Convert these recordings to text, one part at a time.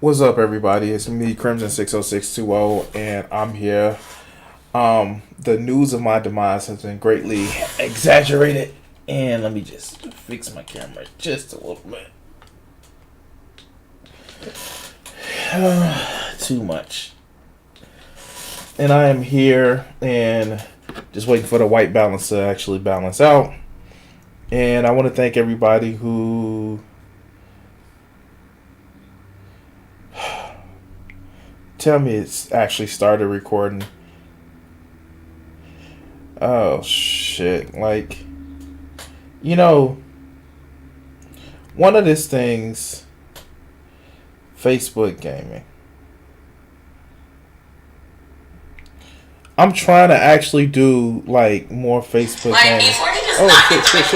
What's up, everybody? It's me, Crimson60620, and I'm here. The news of my demise has been greatly exaggerated, and let me just fix my camera just a little bit. Too much. And I am here and just waiting for the white balance to actually balance out. And I want to thank everybody who tell me it's actually started recording. Oh shit. Like, one of these things, Facebook gaming. I'm trying to actually do like more Facebook gaming. Oh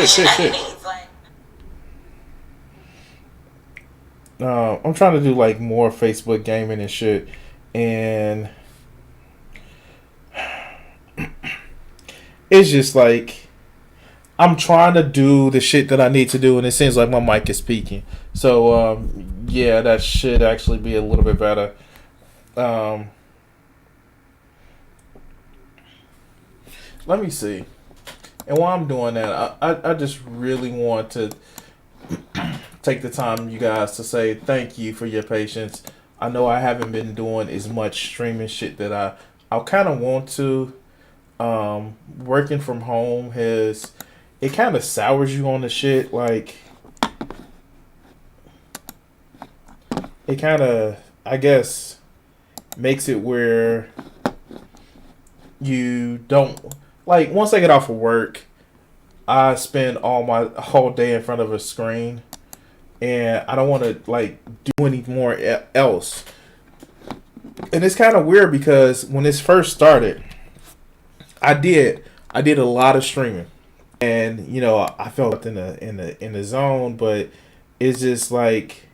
shit. I'm trying to do like more Facebook gaming and shit, and it's just like I'm trying to do the shit that I need to do, and it seems like my mic is peaking. So yeah, that should actually be a little bit better. Let me see. And while I'm doing that, I just really want to take the time, you guys, to say thank you for your patience. I know I haven't been doing as much streaming shit that I kind of want to. Working from home it kind of sours you on the shit. Like, it kind of, I guess, makes it where you don't, like, once I get off of work, I spend my whole day in front of a screen, and I don't want to like do any more else. And it's kind of weird because when this first started, I did a lot of streaming, and I felt in the zone, but it's just like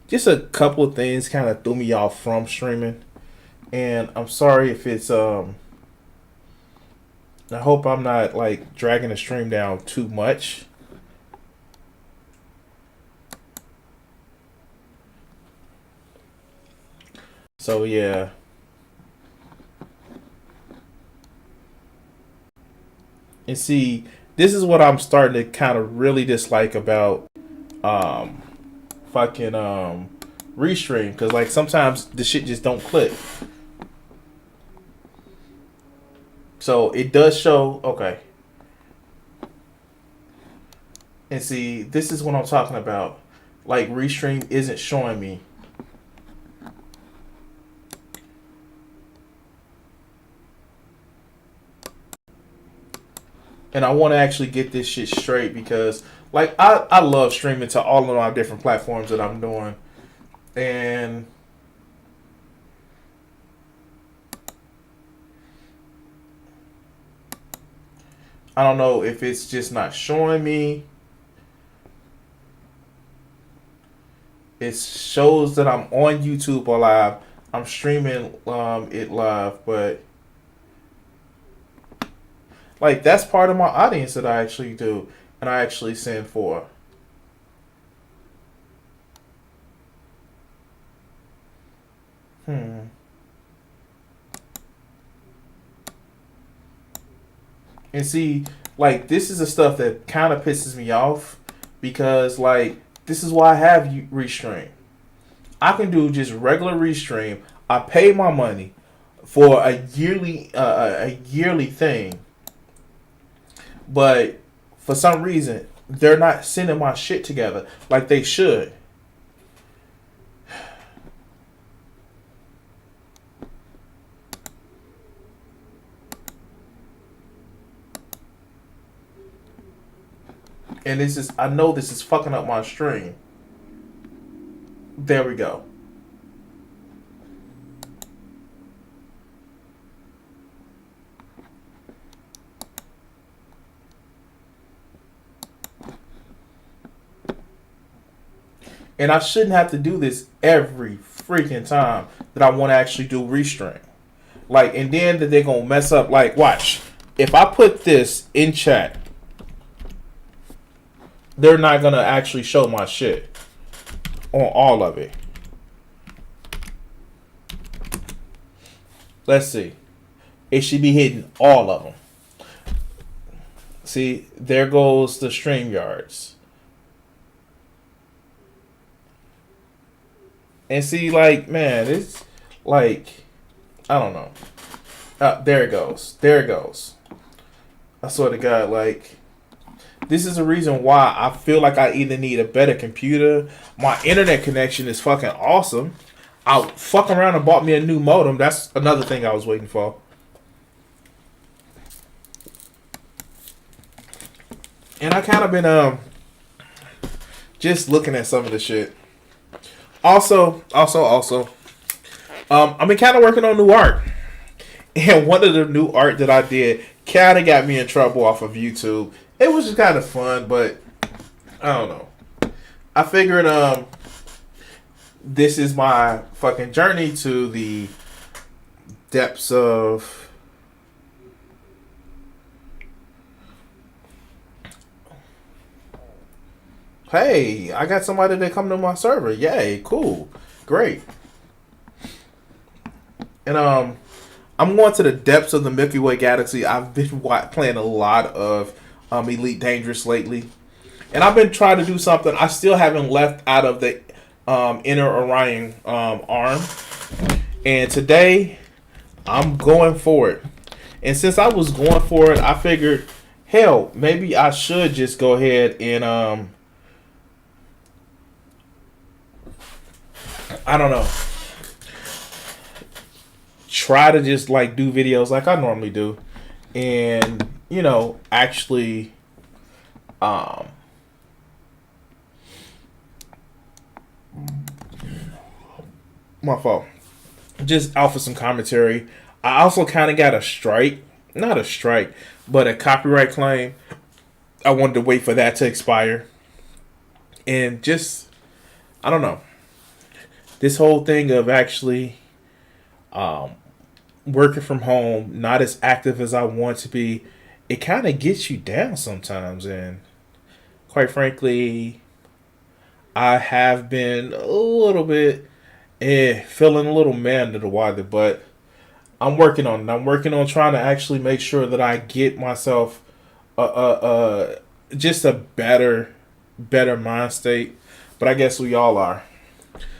just a couple of things kind of threw me off from streaming, and I'm sorry if it's I hope I'm not like dragging the stream down too much. So yeah. And see, this is what I'm starting to kind of really dislike about fucking restream, because like sometimes the shit just don't click. So it does show, okay. And see, this is what I'm talking about. Like, restream isn't showing me. And I want to actually get this shit straight, because like I love streaming to all of my different platforms that I'm doing. And I don't know if it's just not showing me. It shows that I'm on YouTube or live. I'm streaming it live, but like that's part of my audience that I actually do and I actually send for. And see, like, this is the stuff that kind of pisses me off, because like this is why I have restream. I can do just regular restream. I pay my money for a yearly thing, but for some reason they're not sending my shit together like they should. And I know this is fucking up my stream. There we go. And I shouldn't have to do this every freaking time that I want to actually do restream. Like, and then that they're going to mess up. Like, watch. If I put this in chat, they're not going to actually show my shit on all of it. Let's see. It should be hitting all of them. See, there goes the StreamYards. And see, like, man, it's like, I don't know. There it goes. There it goes. I swear to God, like, this is the reason why I feel like I either need a better computer. My internet connection is fucking awesome. I fuck around and bought me a new modem. That's another thing I was waiting for. And I kind of been just looking at some of the shit. Also, I've been kind of working on new art. And one of the new art that I did kind of got me in trouble off of YouTube. It was just kind of fun, but I don't know. I figured this is my fucking journey to the depths of hey, I got somebody that come to my server. Yay, cool. Great. And I'm going to the depths of the Milky Way galaxy. I've been playing a lot of Elite Dangerous lately. And I've been trying to do something I still haven't left out of the inner Orion arm. And today, I'm going for it. And since I was going for it, I figured, hell, maybe I should just go ahead and I don't know, try to just like do videos like I normally do, and you know, actually my fault, just offer some commentary. I also kind of got not a strike, but a copyright claim. I wanted to wait for that to expire, and just, I don't know, this whole thing of actually working from home, not as active as I want to be, it kind of gets you down sometimes. And quite frankly, I have been a little bit feeling a little man to the weather, but I'm working on it. I'm working on trying to actually make sure that I get myself just a better mind state. But I guess we all are.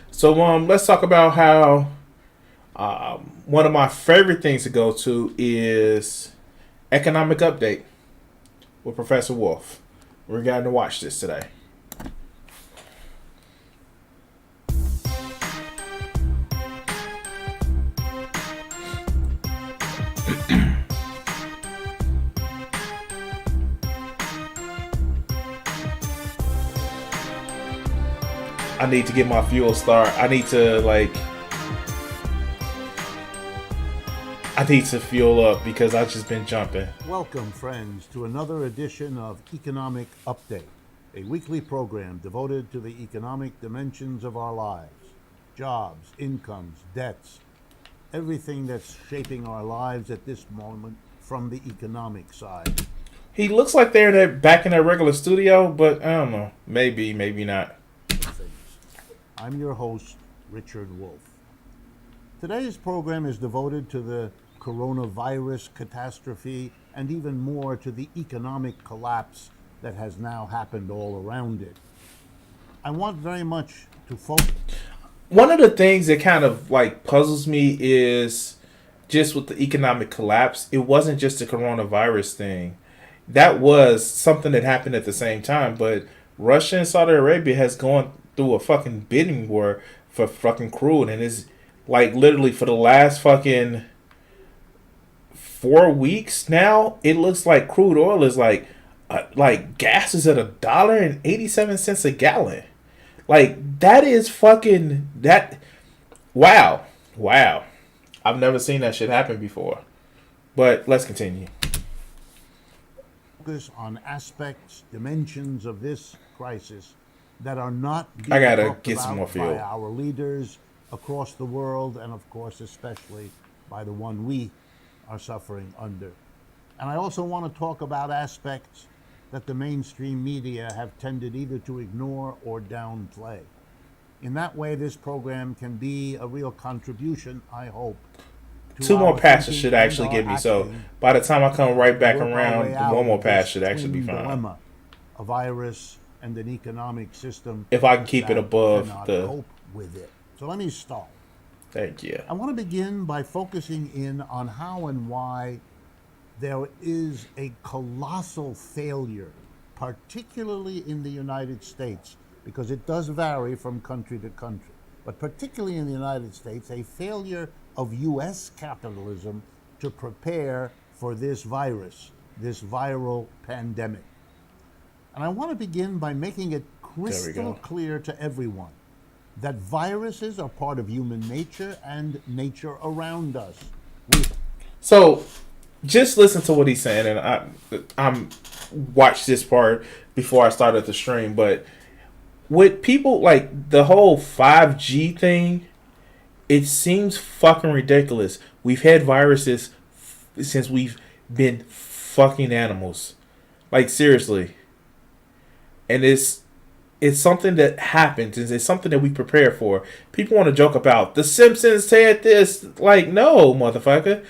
So let's talk about how one of my favorite things to go to is Economic Update with Professor Wolff. We're going to watch this today. I need to get my fuel start. I need to fuel up because I've just been jumping. Welcome, friends, to another edition of Economic Update, a weekly program devoted to the economic dimensions of our lives. Jobs, incomes, debts, everything that's shaping our lives at this moment from the economic side. He looks like they're back in their regular studio, but I don't know. Maybe, maybe not. I'm your host, Richard Wolff. Today's program is devoted to the coronavirus catastrophe and even more to the economic collapse that has now happened all around it. I want very much to focus. One of the things that kind of like puzzles me is just with the economic collapse, it wasn't just the coronavirus thing. That was something that happened at the same time, but Russia and Saudi Arabia has gone through a fucking bidding war for fucking crude, and it's like literally for the last fucking 4 weeks now, it looks like crude oil is like gas is at $1.87 a gallon. Like that is fucking that. Wow. I've never seen that shit happen before. But let's continue. Focus on aspects, dimensions of this crisis that are not being I gotta talked get some about more fuel by our leaders across the world, and of course especially by the one we are suffering under. And I also want to talk about aspects that the mainstream media have tended either to ignore or downplay. In that way, this program can be a real contribution, I hope, to 2 more our passes thinking should and actually our get me. So acting by the time I come right back work our around, way the out 1 more of pass this should actually be twin fine. dilemma, a virus and an economic system If I can keep it that above cannot the. cope with it. So let me start. Thank you. I want to begin by focusing in on how and why there is a colossal failure, particularly in the United States, because it does vary from country to country, but particularly in the United States, a failure of U.S. capitalism to prepare for this virus, this viral pandemic. And I want to begin by making it crystal clear to everyone that viruses are part of human nature and nature around us. So, just listen to what he's saying, and I'm watched this part before I started the stream. But with people like the whole 5G thing, it seems fucking ridiculous. We've had viruses since we've been fucking animals, like seriously, and it's something that happens. It's something that we prepare for. People want to joke about The Simpsons said this. Like, no, motherfucker.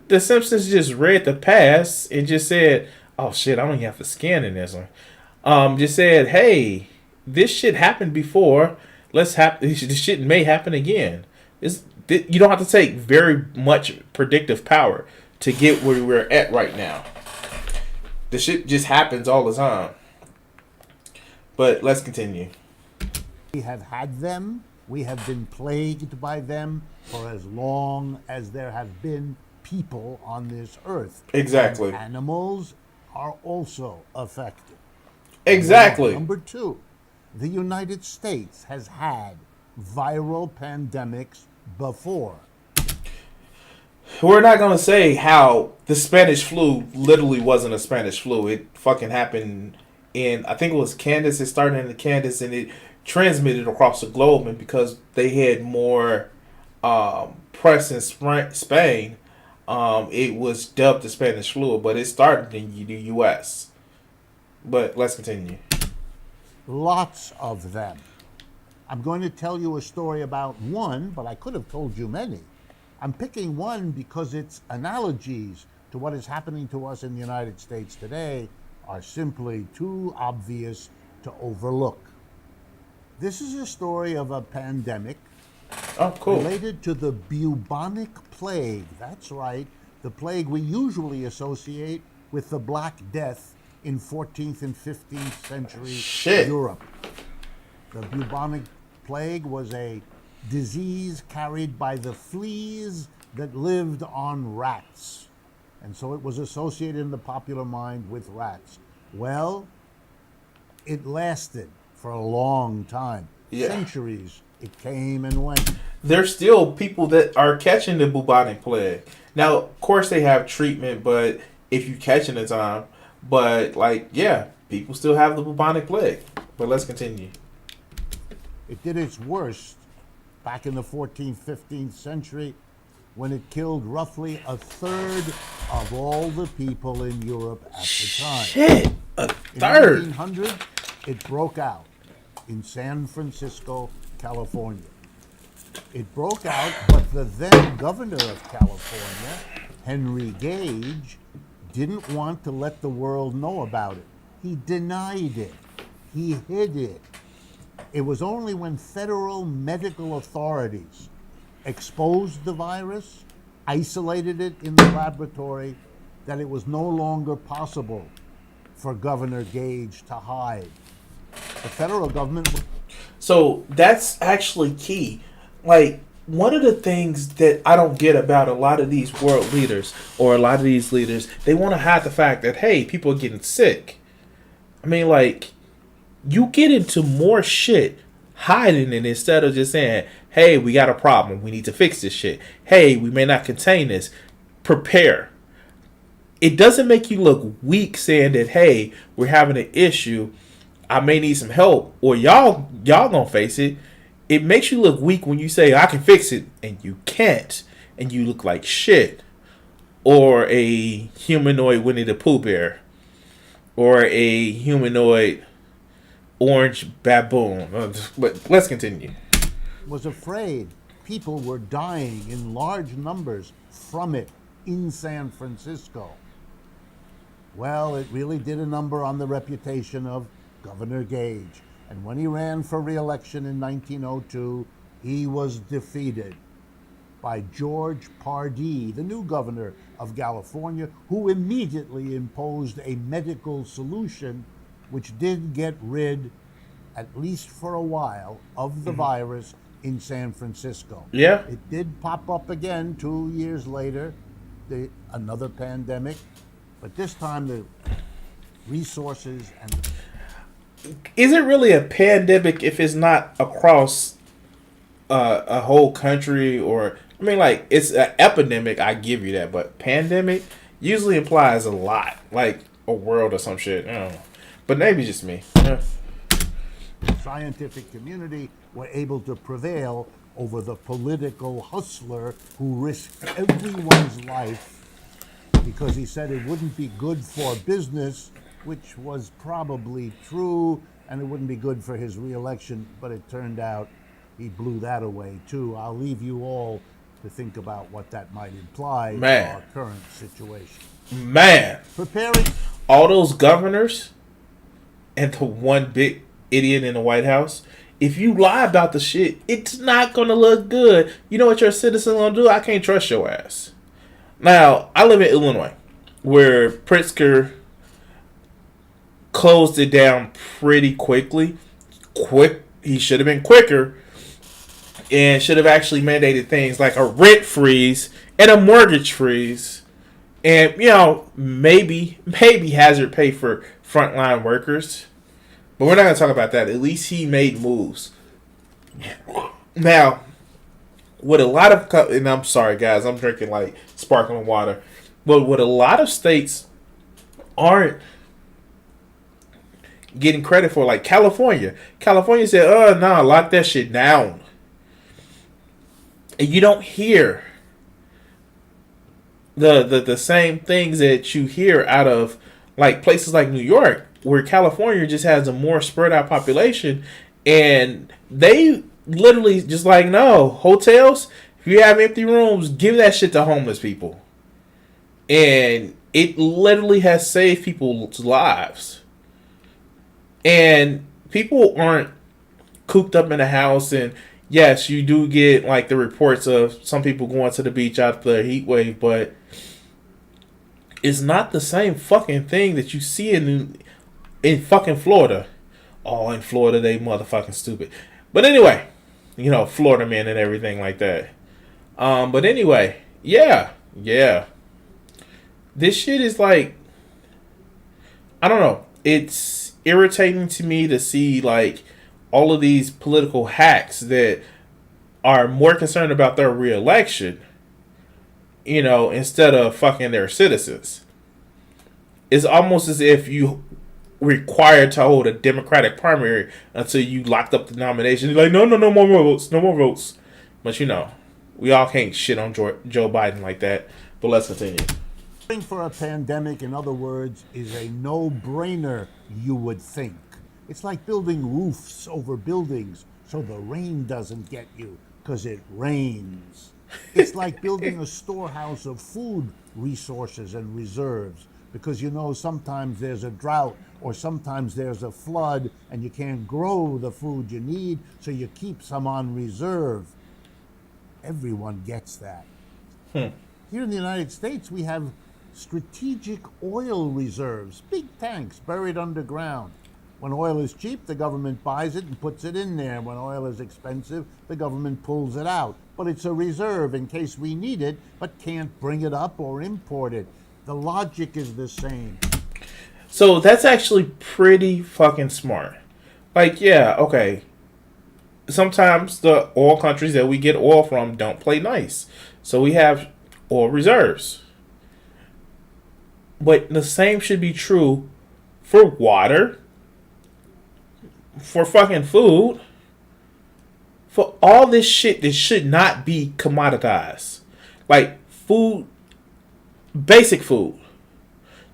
The Simpsons just read the past and just said, "Oh shit, I don't even have to scan in this one." Just said, "Hey, this shit happened before. This shit may happen again." You don't have to take very much predictive power to get where we're at right now. The shit just happens all the time. But let's continue. We have had them. We have been plagued by them for as long as there have been people on this earth. Exactly. And animals are also affected. Exactly. Number 2, the United States has had viral pandemics before. We're not going to say how the Spanish flu literally wasn't a Spanish flu. It fucking happened in, I think it was Candace. It started in Candace and it transmitted across the globe. And because they had more press in Spain, it was dubbed the Spanish flu. But it started in the U.S. But let's continue. Lots of them. I'm going to tell you a story about one, but I could have told you many. I'm picking one because its analogies to what is happening to us in the United States today are simply too obvious to overlook. This is a story of a pandemic related to the Bubonic Plague. That's right, the plague we usually associate with the Black Death in 14th and 15th century Europe. The Bubonic Plague was a disease carried by the fleas that lived on rats. And so it was associated in the popular mind with rats. Well, it lasted for a long time. Yeah. Centuries. It came and went. There's still people that are catching the bubonic plague. Now, of course, they have treatment, but if you catch it in time, but like, yeah, people still have the bubonic plague. But let's continue. It did its worst back in the 14th, 15th century when it killed roughly a third of all the people in Europe at the time. Shit, a third. In 1900, it broke out in San Francisco, California. It broke out, but the then governor of California, Henry Gage, didn't want to let the world know about it. He denied it. He hid it. It was only when federal medical authorities exposed the virus, isolated it in the laboratory, that it was no longer possible for Governor Gage to hide. The federal government... So that's actually key. Like, one of the things that I don't get about a lot of these world leaders or a lot of these leaders, they want to hide the fact that, hey, people are getting sick. I mean, like, you get into more shit hiding it instead of just saying, hey, we got a problem. We need to fix this shit. Hey, we may not contain this. Prepare. It doesn't make you look weak saying that, hey, we're having an issue. I may need some help, or y'all gonna face it. It makes you look weak when you say, I can fix it, and you can't, and you look like shit. Or a humanoid Winnie the Pooh bear. Or a humanoid orange baboon. But let's continue. Was afraid people were dying in large numbers from it in San Francisco. Well, it really did a number on the reputation of Governor Gage. And when he ran for re-election in 1902, he was defeated by George Pardee, the new governor of California, who immediately imposed a medical solution which did get rid, at least for a while, of the virus in San Francisco. Yeah. It did pop up again 2 years later, another pandemic, but this time the resources and... Is it really a pandemic if it's not across a whole country? Or, I mean, like, it's an epidemic, I give you that, but pandemic usually implies a lot, like a world or some shit. I don't know. But maybe just me. The scientific community were able to prevail over the political hustler who risked everyone's life because he said it wouldn't be good for business, which was probably true, and it wouldn't be good for his re-election, but it turned out he blew that away too. I'll leave you all to think about what that might imply for our current situation. Man. Preparing all those governors and the one big idiot in the White House, if you lie about the shit, it's not going to look good. You know what your citizen going to do? I can't trust your ass. Now, I live in Illinois, where Pritzker closed it down pretty quickly. He should have been quicker and should have actually mandated things like a rent freeze and a mortgage freeze. And, you know, maybe hazard pay for frontline workers. But we're not going to talk about that. At least he made moves. Now, what a lot of... And I'm sorry, guys. I'm drinking, like, sparkling water. But what a lot of states aren't getting credit for, like California. California said, oh, no, lock that shit down. And you don't hear the same things that you hear out of, like, places like New York, where California just has a more spread out population, and they literally just like, no, hotels, if you have empty rooms, give that shit to homeless people. And it literally has saved people's lives. And people aren't cooped up in a house, and yes, you do get like the reports of some people going to the beach after the heat wave, but it's not the same fucking thing that you see in fucking Florida. Oh, in Florida, they motherfucking stupid. But anyway, you know, Florida man and everything like that. But anyway, yeah. This shit is like, I don't know. It's irritating to me to see like all of these political hacks that are more concerned about their reelection, you know, instead of fucking their citizens. It's almost as if you required to hold a Democratic primary until you locked up the nomination. You're like, no more votes. But you know, we all can't shit on Joe Biden like that. But let's continue. For a pandemic, in other words, is a no-brainer, you would think. It's like building roofs over buildings so the rain doesn't get you, because it rains. It's like building a storehouse of food resources and reserves, because you know sometimes there's a drought or sometimes there's a flood and you can't grow the food you need, so you keep some on reserve. Everyone gets that. Here in the United States, we have strategic oil reserves, big tanks buried underground. When oil is cheap, the government buys it and puts it in there. When oil is expensive, the government pulls it out. But it's a reserve in case we need it, but can't bring it up or import it. The logic is the same. So that's actually pretty fucking smart. Like, yeah, okay. Sometimes the oil countries that we get oil from don't play nice. So we have oil reserves. But the same should be true for water, for fucking food, for all this shit that should not be commoditized. Like food, basic food.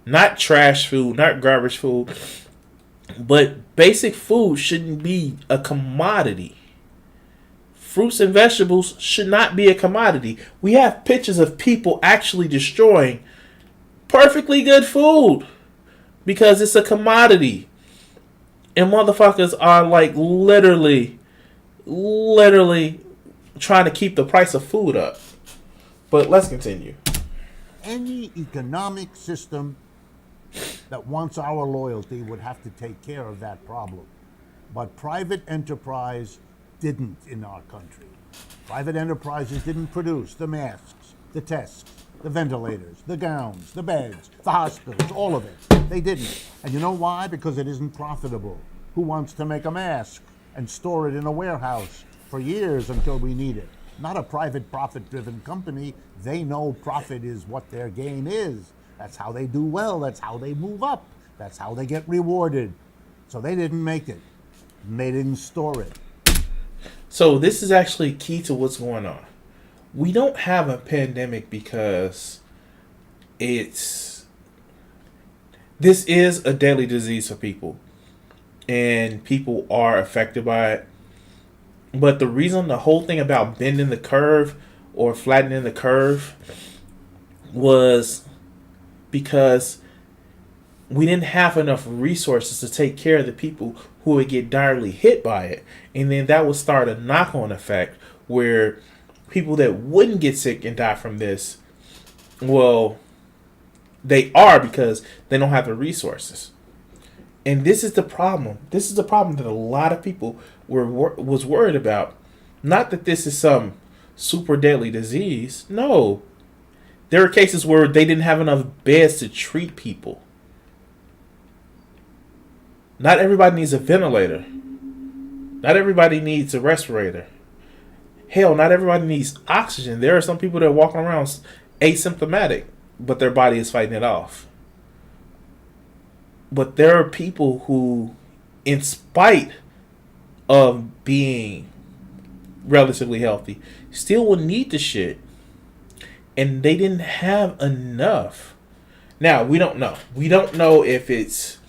Not trash food, not garbage food. But basic food shouldn't be a commodity. fruits and vegetables should not be a commodity. We have pictures of people actually destroying perfectly good food because it's a commodity. And motherfuckers are like literally trying to keep the price of food up. But let's continue. Any economic system that wants our loyalty would have to take care of that problem. But private enterprise didn't in our country. Private enterprises didn't produce the masks, the tests, the ventilators, the gowns, the beds, the hospitals, all of it. They didn't. And you know why? Because it isn't profitable. Who wants to make a mask and store it in a warehouse for years until we need it? Not a private profit-driven company. They know profit is what their gain is. That's how they do well. That's how they move up. That's how they get rewarded. So they didn't make it. They didn't store it. So this is actually key to what's going on. We don't have a pandemic because this is a deadly disease for people. And people are affected by it. But the reason, the whole thing about bending the curve or flattening the curve was because we didn't have enough resources to take care of the people who would get direly hit by it. And then that would start a knock-on effect where people that wouldn't get sick and die from this, well, they are because they don't have the resources. And this is the problem. This is the problem that a lot of people was worried about. Not that this is some super deadly disease. No. There are cases where they didn't have enough beds to treat people. Not everybody needs a ventilator. Not everybody needs a respirator. Hell, not everybody needs oxygen. There are some people that are walking around asymptomatic, but their body is fighting it off. But there are people who, in spite of being relatively healthy, still will need the shit. And they didn't have enough. Now, we don't know. We don't know if it's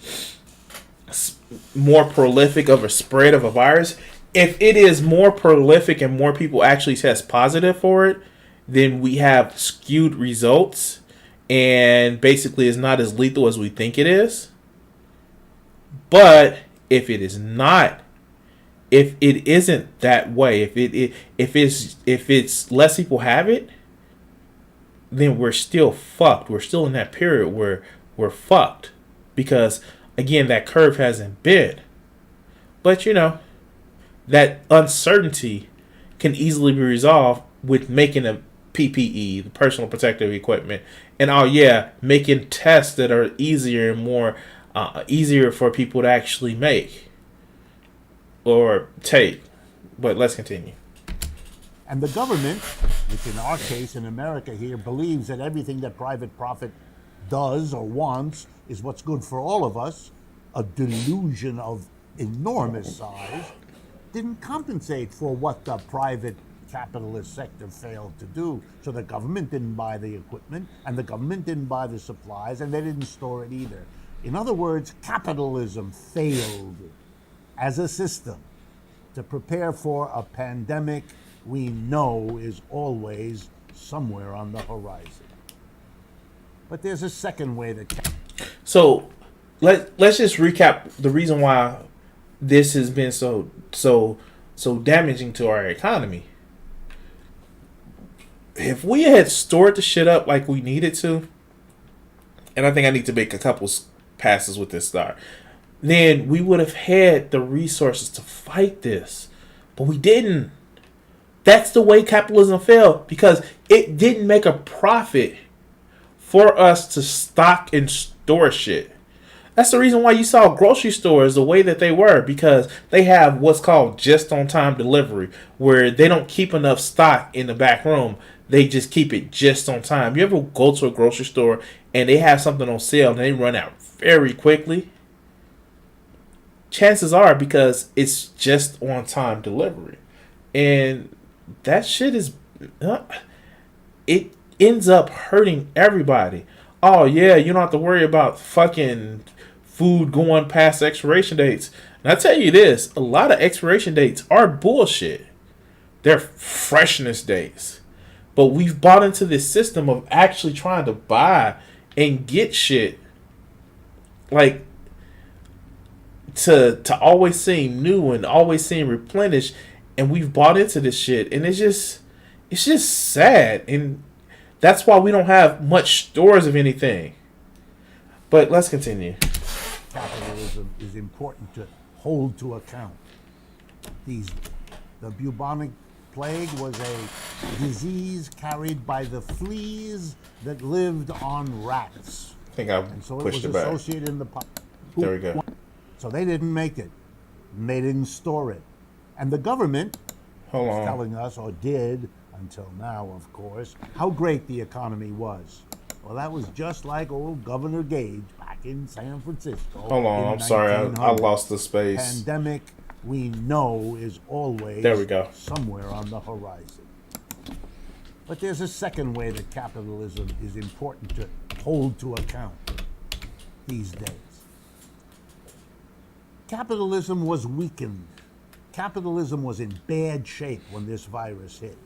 more prolific of a spread of a virus. If it is more prolific and more people actually test positive for it, then we have skewed results. And basically it's not as lethal as we think it is. But if it is not, if it isn't that way, if it's less people have it, then we're still fucked. We're still in that period where we're fucked because again that curve hasn't bent. But you know, that uncertainty can easily be resolved with making a PPE, the personal protective equipment, and making tests that are easier and more easier for people to actually make or take. But let's continue. And the government, which in our case in America here, believes that everything that private profit does or wants is what's good for all of us, a delusion of enormous size, didn't compensate for what the private capitalist sector failed to do. So the government didn't buy the equipment, and the government didn't buy the supplies, and they didn't store it either. In other words, capitalism failed as a system to prepare for a pandemic we know is always somewhere on the horizon. But there's a second way that... So let's just recap the reason why this has been so damaging to our economy. If we had stored the shit up like we needed to, and I think I need to make a couple passes with this start, then we would have had the resources to fight this. But we didn't. That's the way capitalism failed, because it didn't make a profit for us to stock and store shit. That's the reason why you saw grocery stores the way that they were, because they have what's called just-on-time delivery, where they don't keep enough stock in the back room. They just keep it just on time. You ever go to a grocery store and they have something on sale and they run out very quickly? Chances are because it's just on time delivery. And that shit is... it ends up hurting everybody. Oh yeah, you don't have to worry about fucking food going past expiration dates. And I tell you this, a lot of expiration dates are bullshit. They're freshness days. But we've bought into this system of actually trying to buy and get shit like to always seem new and always seem replenished, and we've bought into this shit, and it's just sad, and that's why we don't have much stores of anything. But let's continue. Capitalism is important to hold to account. The bubonic plague was a disease carried by the fleas that lived on rats. I think I And so pushed it it was back. associated in the There we go. So they didn't make it. And they didn't store it. And the government Hold was on. telling us, or did, until now, of course, how great the economy was. Well, that was just like old Governor Gage back in San Francisco. Hold on. in I'm sorry. I 1900. lost the space. Pandemic, we know, is always There we go. somewhere on the horizon. But there's a second way that capitalism is important to hold to account these days. Capitalism was weakened. Capitalism was in bad shape when this virus hit.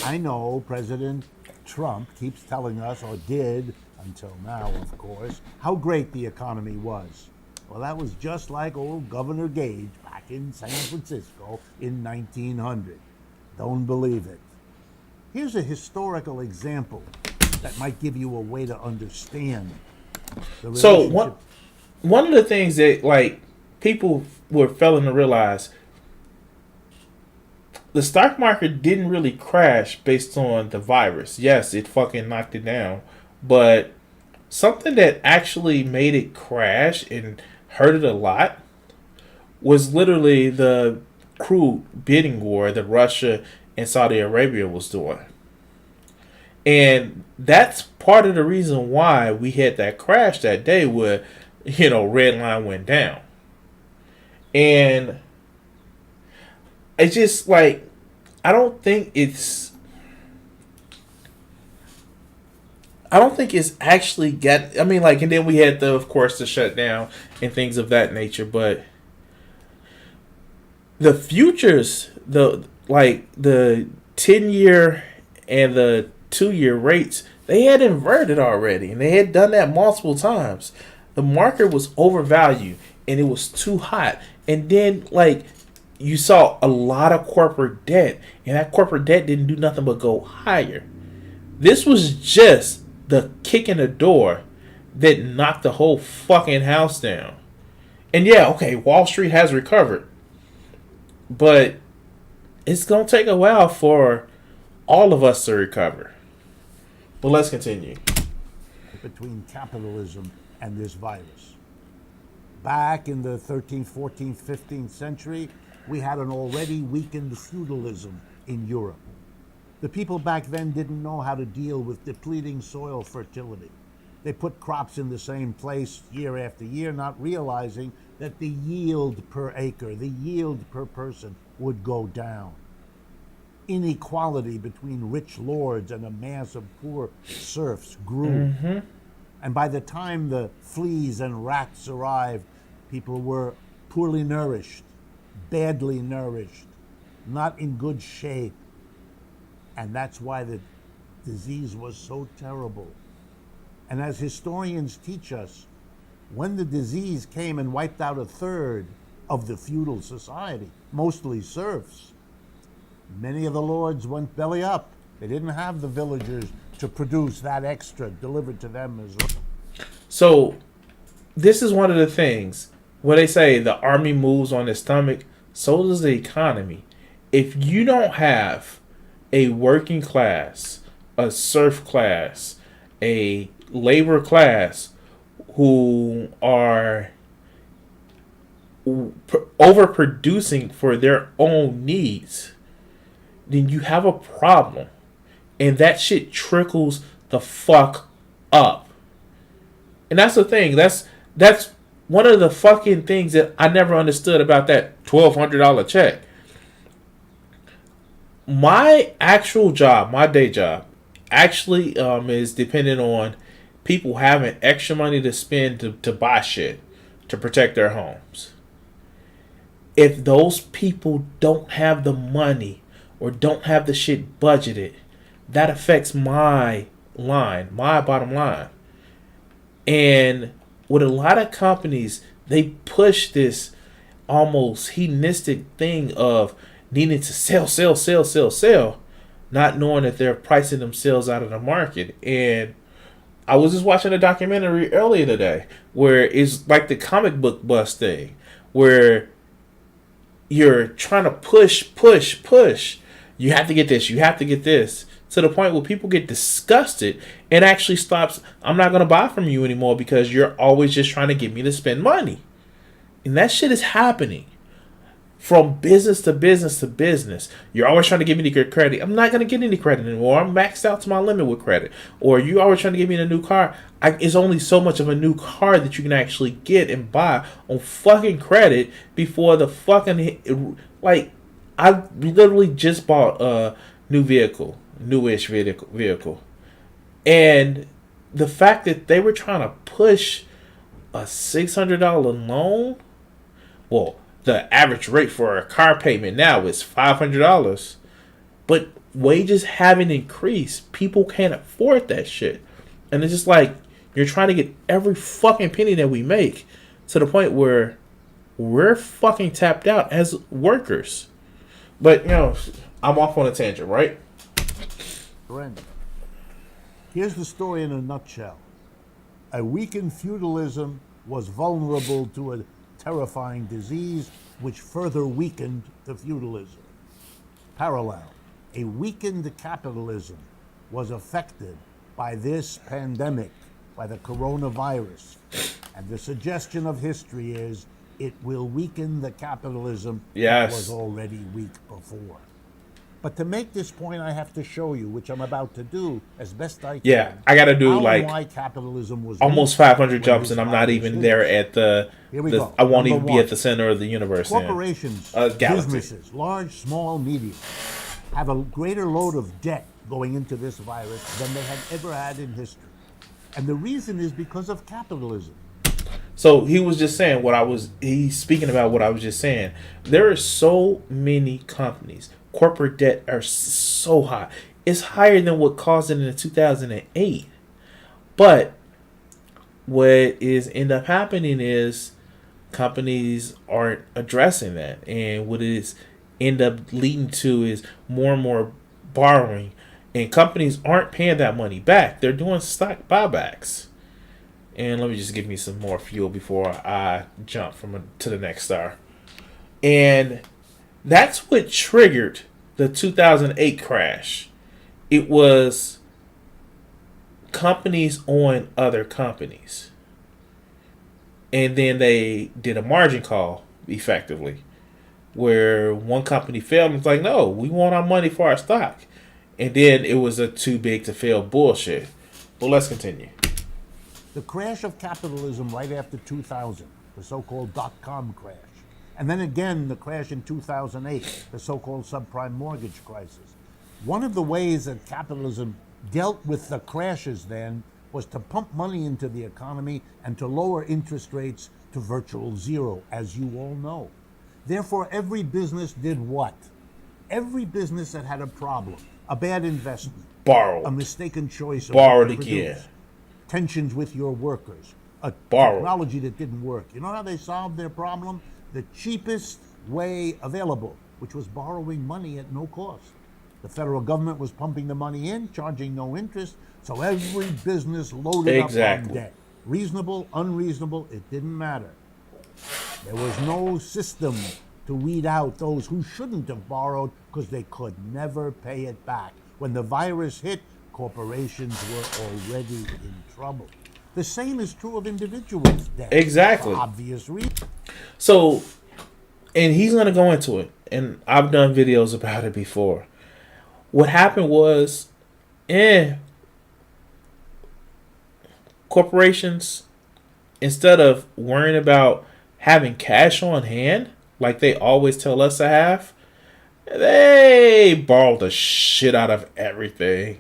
I know President Trump keeps telling us, or did until now, of course, how great the economy was. Well, that was just like old Governor Gage back in San Francisco in 1900. Don't believe it. Here's a historical example that might give you a way to understand the So relationship. one of the things that like people were failing to realize, the stock market didn't really crash based on the virus. Yes, it fucking knocked it down, but something that actually made it crash and hurt it a lot was literally the crude bidding war that Russia and Saudi Arabia was doing. And that's part of the reason why we had that crash that day where, red line went down. And it's just like, I don't think it's actually and then we had of course, the shutdown and things of that nature, but the futures, the 10-year and the 2-year rates, they had inverted already, and they had done that multiple times. The market was overvalued, and it was too hot. And then, you saw a lot of corporate debt, and that corporate debt didn't do nothing but go higher. This was just the kick in the door that knocked the whole fucking house down. And yeah, okay, Wall Street has recovered, but it's going to take a while for all of us to recover. But let's continue. Between capitalism and this virus. Back in the 13th, 14th, 15th century, we had an already weakened feudalism in Europe. The people back then didn't know how to deal with depleting soil fertility. They put crops in the same place year after year, not realizing that the yield per acre, the yield per person would go down. Inequality between rich lords and a mass of poor serfs grew. And by the time the fleas and rats arrived, people were poorly nourished, badly nourished, not in good shape. And that's why the disease was so terrible. And as historians teach us, when the disease came and wiped out a third of the feudal society, mostly serfs, many of the lords went belly up. They didn't have the villagers to produce that extra delivered to them as well. So, this is one of the things where they say the army moves on its stomach, so does the economy. If you don't have a working class, a serf class, a labor class who are overproducing for their own needs, then you have a problem. And that shit trickles the fuck up. And that's the thing. That's one of the fucking things that I never understood about that $1,200 check. My actual job, my day job, actually is dependent on people having extra money to spend to buy shit to protect their homes. If those people don't have the money, or don't have the shit budgeted, that affects my bottom line. And with a lot of companies, they push this almost hedonistic thing of needing to sell, not knowing that they're pricing themselves out of the market. And I was just watching a documentary earlier today where it's like the comic book bust thing, where you're trying to push. You have to get this, you have to get this, to the point where people get disgusted and actually stops. I'm not going to buy from you anymore because you're always just trying to get me to spend money. And that shit is happening from business to business to business. You're always trying to give me the credit. I'm not going to get any credit anymore. I'm maxed out to my limit with credit. Or you always trying to give me a new car. It's only so much of a new car that you can actually get and buy on fucking credit before the fucking... Like, I literally just bought a newish vehicle. And the fact that they were trying to push a $600 loan... Well, the average rate for a car payment now is $500. But wages haven't increased. People can't afford that shit. And it's just like, you're trying to get every fucking penny that we make to the point where we're fucking tapped out as workers. But, I'm off on a tangent, right? Brandon, here's the story in a nutshell. A weakened feudalism was vulnerable to a terrifying disease which further weakened the feudalism. Parallel, a weakened capitalism was affected by this pandemic, by the coronavirus. And the suggestion of history is it will weaken the capitalism that was already weak before. But to make this point, I have to show you, which I'm about to do as best I can. Yeah, I got to do why capitalism was almost 500 jumps, and I'm not even there at I won't even be at the center of the universe. Corporations, businesses, large, small, medium, have a greater load of debt going into this virus than they had ever had in history. And the reason is because of capitalism. So he was just saying he's speaking about what I was just saying. There are so many companies. Corporate debt are so high. It's higher than what caused it in 2008. But what is end up happening is companies aren't addressing that. And what is end up leading to is more and more borrowing. And companies aren't paying that money back. They're doing stock buybacks. And let me just give me some more fuel before I jump to the next star. And that's what triggered the 2008 crash. It was companies on other companies. And then they did a margin call, effectively, where one company failed and it's like, no, we want our money for our stock. And then it was a too big to fail bullshit. But let's continue. The crash of capitalism right after 2000, the so-called dot-com crash. And then again, the crash in 2008, the so-called subprime mortgage crisis. One of the ways that capitalism dealt with the crashes then was to pump money into the economy and to lower interest rates to virtual zero, as you all know. Therefore, every business did what? Every business that had a problem, a bad investment, borrow, a mistaken choice, borrowed again, tensions with your workers, a technology that didn't work. You know how they solved their problem? The cheapest way available, which was borrowing money at no cost. The federal government was pumping the money in, charging no interest, so every business loaded up on debt. Reasonable, unreasonable, it didn't matter. There was no system to weed out those who shouldn't have borrowed because they could never pay it back. When the virus hit, corporations were already in trouble. The same is true of individuals' debt. Exactly. For obvious reasons. So, and he's going to go into it, and I've done videos about it before. What happened was, corporations, instead of worrying about having cash on hand, like they always tell us to have, they borrow the shit out of everything.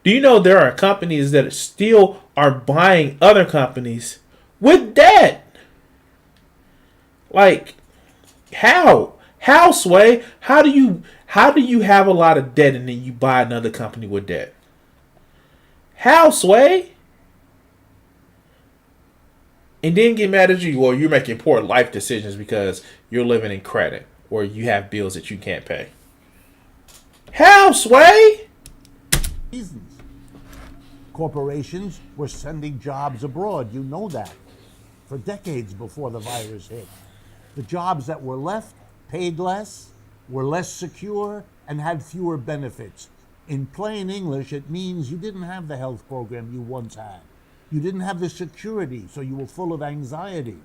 Do you know there are companies that still are buying other companies with debt? Like, how? How, Sway? How do you have a lot of debt and then you buy another company with debt? How, Sway? And then get mad at you. Well, you're making poor life decisions because you're living in credit or you have bills that you can't pay. How, Sway? Reasons. Corporations were sending jobs abroad. You know that. For decades before the virus hit. The jobs that were left paid less, were less secure, and had fewer benefits. In plain English, it means you didn't have the health program you once had. You didn't have the security, so you were full of anxiety.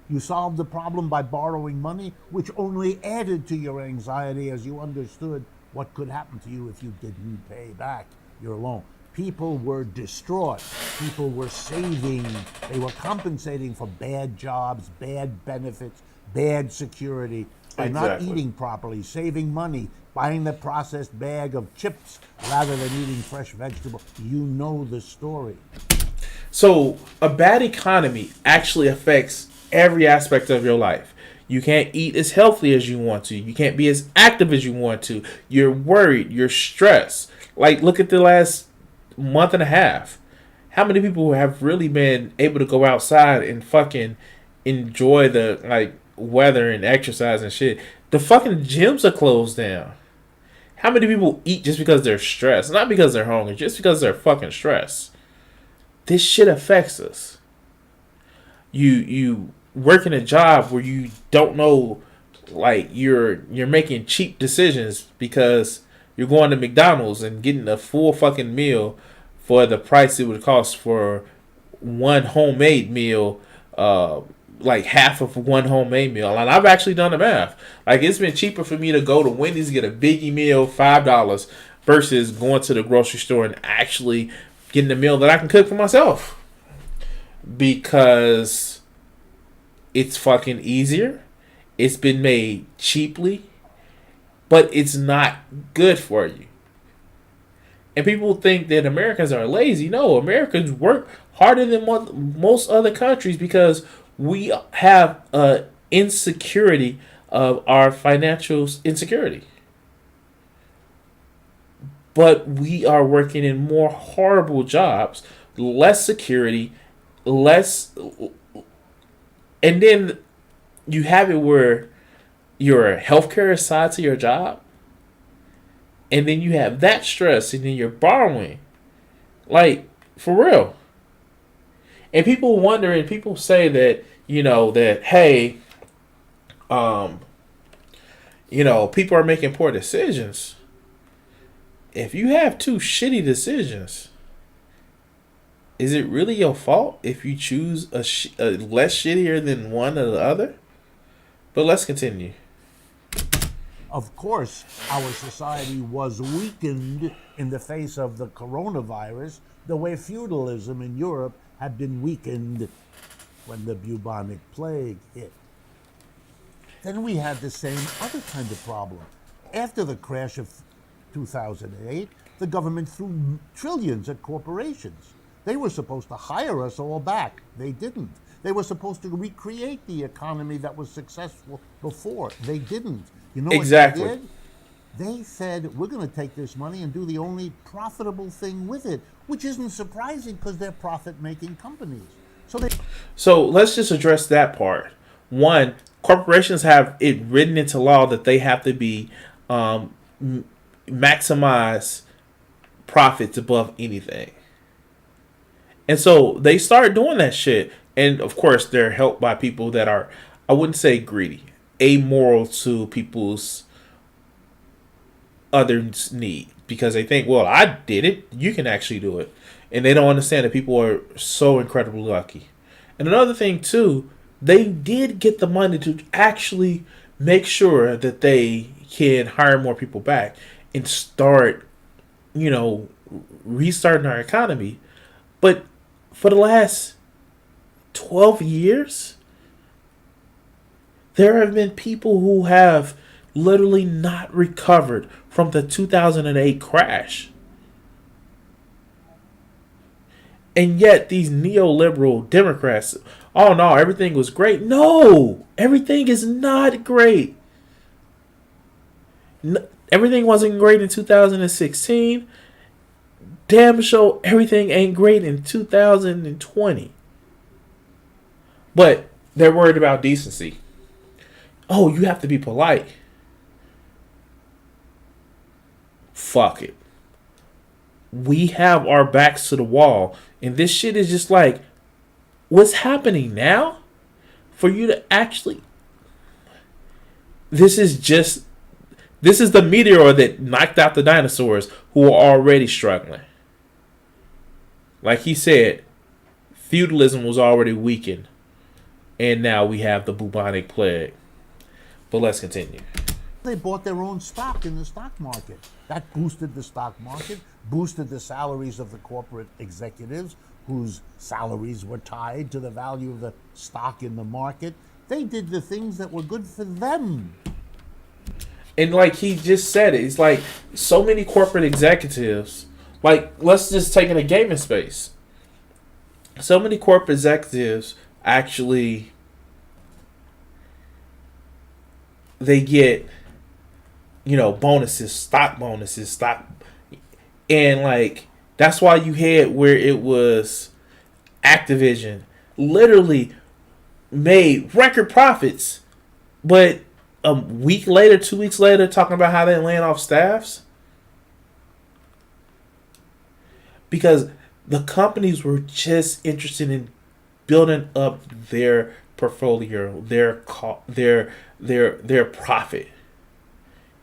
You solved the problem by borrowing money, which only added to your anxiety as you understood what could happen to you if you didn't pay back your loan. People were distraught. People were saving. They were compensating for bad jobs, bad benefits, bad security by not eating properly, saving money, buying the processed bag of chips rather than eating fresh vegetables. You know the story. So a bad economy actually affects every aspect of your life. You can't eat as healthy as you want to. You can't be as active as you want to. You're worried. You're stressed. Like, look at the last month and a half. How many people have really been able to go outside and fucking enjoy the weather and exercise and shit? The fucking gyms are closed down. How many people eat just because they're stressed? Not because they're hungry, just because they're fucking stressed. This shit affects us. You work in a job where you don't know, like, you're making cheap decisions because you're going to McDonald's and getting a full fucking meal for the price it would cost for one homemade meal, like half of one homemade meal. And I've actually done the math. Like, it's been cheaper for me to go to Wendy's and get a biggie meal, $5, versus going to the grocery store and actually getting a meal that I can cook for myself. Because it's fucking easier. It's been made cheaply. But it's not good for you. And people think that Americans are lazy. No, Americans work harder than most other countries because we have an insecurity of our financial insecurity. But we are working in more horrible jobs, less security, less. And then you have it where your healthcare is tied to your job. And then you have that stress, and then you're borrowing. Like, for real. And people wonder, and people say that, hey, people are making poor decisions. If you have two shitty decisions, is it really your fault if you choose a less shittier than one or the other? But let's continue. Of course, our society was weakened in the face of the coronavirus, the way feudalism in Europe had been weakened when the Bubonic Plague hit. Then we had the same other kind of problem. After the crash of 2008, the government threw trillions at corporations. They were supposed to hire us all back. They didn't. They were supposed to recreate the economy that was successful before. They didn't. You know exactly. What they did? They said, we're going to take this money and do the only profitable thing with it, which isn't surprising because they're profit-making companies. So let's just address that part. One, corporations have it written into law that they have to be maximize profits above anything. And so they start doing that shit. And of course, they're helped by people that are, I wouldn't say greedy, amoral to people's others' need. Because they think, well, I did it, you can actually do it. And they don't understand that people are so incredibly lucky. And another thing, too, they did get the money to actually make sure that they can hire more people back and start, restarting our economy. But for the last 12 years, there have been people who have literally not recovered from the 2008 crash. And yet these neoliberal Democrats, oh no, everything was great. No, everything is not great. Everything wasn't great in 2016. Damn sure everything ain't great in 2020. But they're worried about decency. Oh, you have to be polite. Fuck it. We have our backs to the wall. And this shit is just like, what's happening now? For you to actually... This is the meteor that knocked out the dinosaurs who are already struggling. Like he said, feudalism was already weakened. And now we have the bubonic plague. But let's continue. They bought their own stock in the stock market. That boosted the stock market, boosted the salaries of the corporate executives whose salaries were tied to the value of the stock in the market. They did the things that were good for them. And like he just said it, it's like so many corporate executives, like let's just take in a gaming space. So many corporate executives actually, they get, bonuses, stock, and like that's why you had where it was Activision literally made record profits, but a week later, 2 weeks later, talking about how they're laying off staffs because the companies were just interested in building up their portfolio, their profit,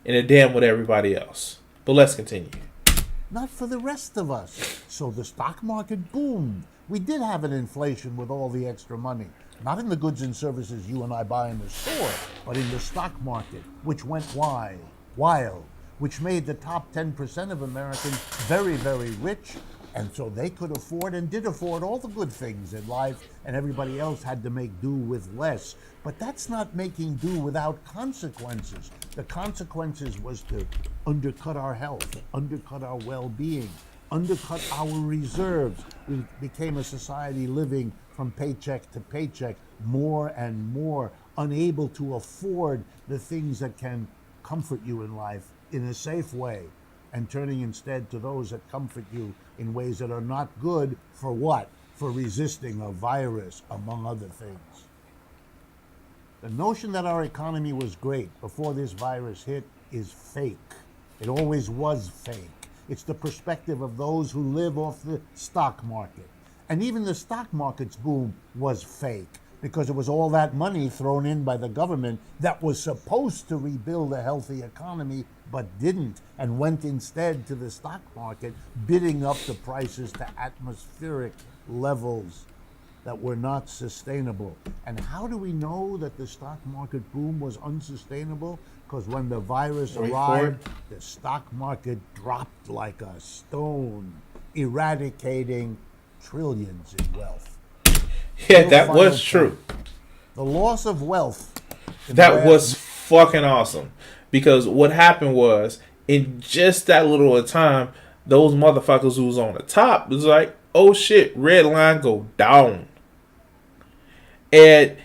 and they're damn with everybody else. But let's continue. Not for the rest of us. So the stock market boomed. We did have an inflation with all the extra money. Not in the goods and services you and I buy in the store, but in the stock market, which went wild, which made the top 10% of Americans very, very rich. And so they could afford and did afford all the good things in life, and everybody else had to make do with less. But that's not making do without consequences. The consequences was to undercut our health, undercut our well-being, undercut our reserves. We became a society living from paycheck to paycheck, more and more unable to afford the things that can comfort you in life in a safe way, and turning instead to those that comfort you in ways that are not good for what? For resisting a virus, among other things. The notion that our economy was great before this virus hit is fake. It always was fake. It's the perspective of those who live off the stock market. And even the stock market's boom was fake because it was all that money thrown in by the government that was supposed to rebuild a healthy economy but didn't, and went instead to the stock market, bidding up the prices to atmospheric levels that were not sustainable. And how do we know that the stock market boom was unsustainable? Because when the virus arrived, the stock market dropped like a stone, eradicating trillions in wealth. Yeah, that was true. The loss of wealth. That was fucking awesome. Because what happened was, in just that little time, those motherfuckers who was on the top was like, oh shit, red line go down. And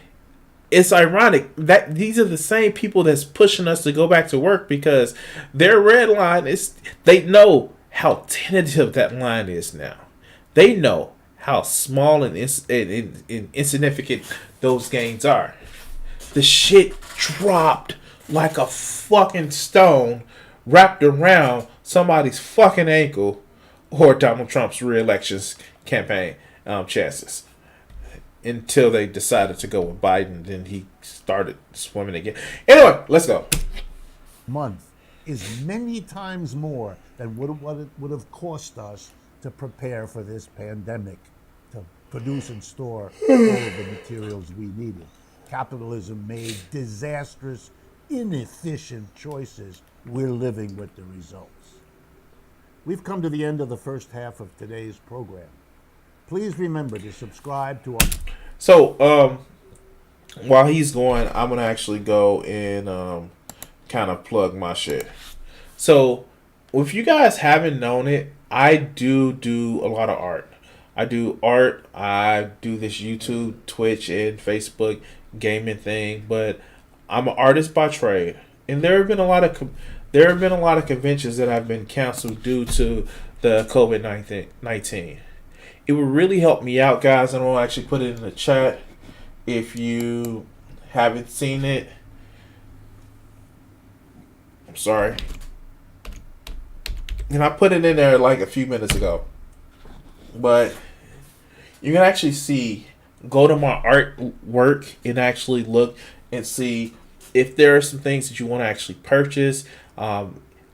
it's ironic that these are the same people that's pushing us to go back to work because their red line is, they know how tentative that line is now. They know how small and insignificant those gains are. The shit dropped like a fucking stone wrapped around somebody's fucking ankle or Donald Trump's re-election campaign chances until they decided to go with Biden. Then he started swimming again. Anyway, let's go. Month is many times more than what it would have cost us to prepare for this pandemic, to produce and store all of the materials we needed. Capitalism made disastrous, inefficient choices. We're living with the results. We've come to the end of the first half of today's program. Please remember to subscribe to our... So, while he's going, I'm going to actually go and kind of plug my shit. So, if you guys haven't known it, I do a lot of art. I do art. I do this YouTube, Twitch, and Facebook gaming thing. But I'm an artist by trade. And there have been a lot of conventions that have been canceled due to the COVID-19. It would really help me out, guys, and I'll actually put it in the chat if you haven't seen it. I'm sorry. And I put it in there like a few minutes ago. But you can actually see, go to my artwork and actually look and see if there are some things that you want to actually purchase. I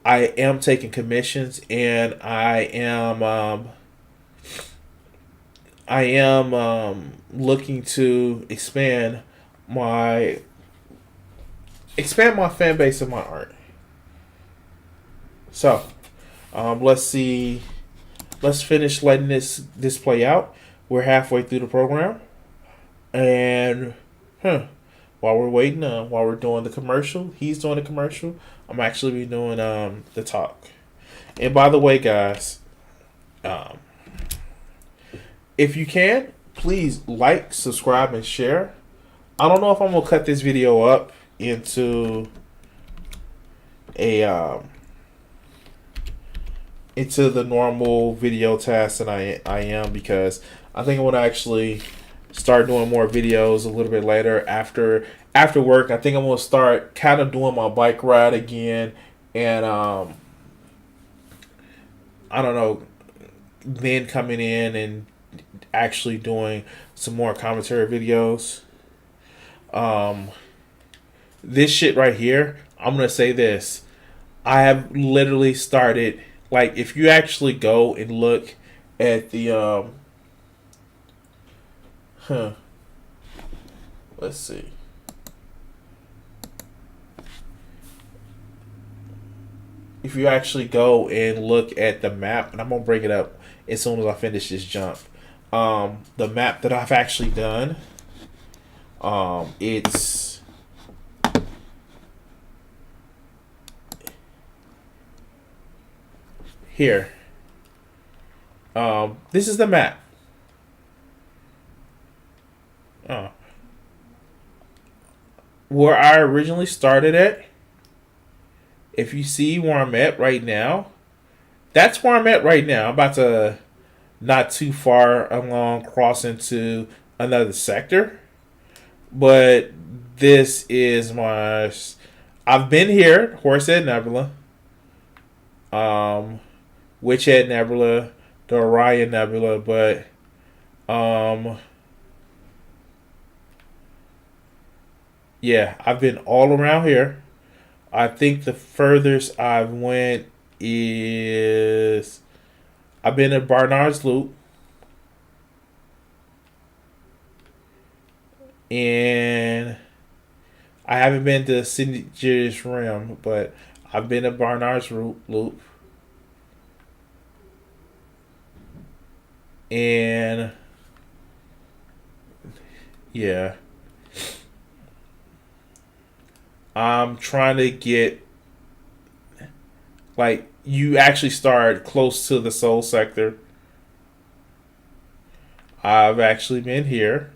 am taking commissions, and I am looking to expand my fan base of my art. So, let's see. Let's finish letting this play out. We're halfway through the program, and while we're waiting, while we're doing the commercial, he's doing the commercial. I'm actually be doing the talk. And by the way, guys, if you can, please like, subscribe, and share. I don't know if I'm gonna cut this video up into into the normal video task that I am, because I think I want to actually start doing more videos a little bit later after work. I think I'm gonna start kind of doing my bike ride again, and I don't know, then coming in and actually doing some more commentary videos. This shit right here, I'm gonna say this. I have literally started, like, if you actually go and look at the let's see. If you actually go and look at the map, and I'm gonna bring it up as soon as I finish this jump. The map that I've actually done, it's here. This is the map. Where I originally started at, if you see where I'm at right now, that's where I'm at right now. I'm about to, not too far along, cross into another sector. But this is my... I've been here, Horsehead Nebula, Witchhead Nebula, the Orion Nebula, but yeah, I've been all around here. I think the furthest I've went is I've been at Barnard's Loop, and I haven't been to Sagittarius Rim, but I've been at Barnard's Loop, and yeah, I'm trying to get, like, you actually start close to the soul sector. I've actually been here.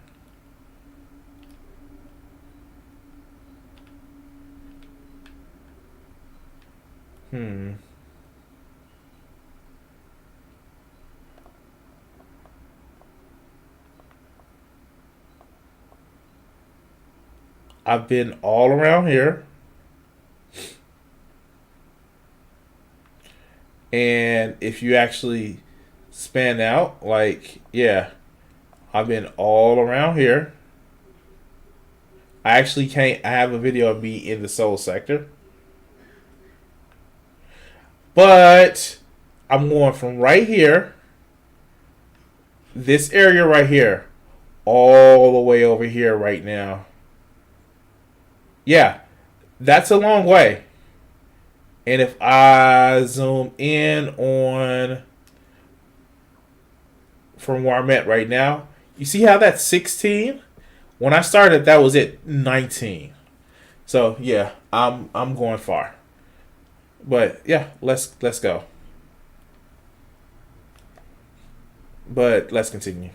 I've been all around here. And if you actually span out, like, yeah, I've been all around here. I actually can't. I have a video of me in the soul sector. But I'm going from right here, this area right here, all the way over here right now. Yeah, that's a long way. And if I zoom in on from where I'm at right now, you see how that's 16? When I started, that was at 19. So yeah, I'm going far. But yeah, let's go. But let's continue.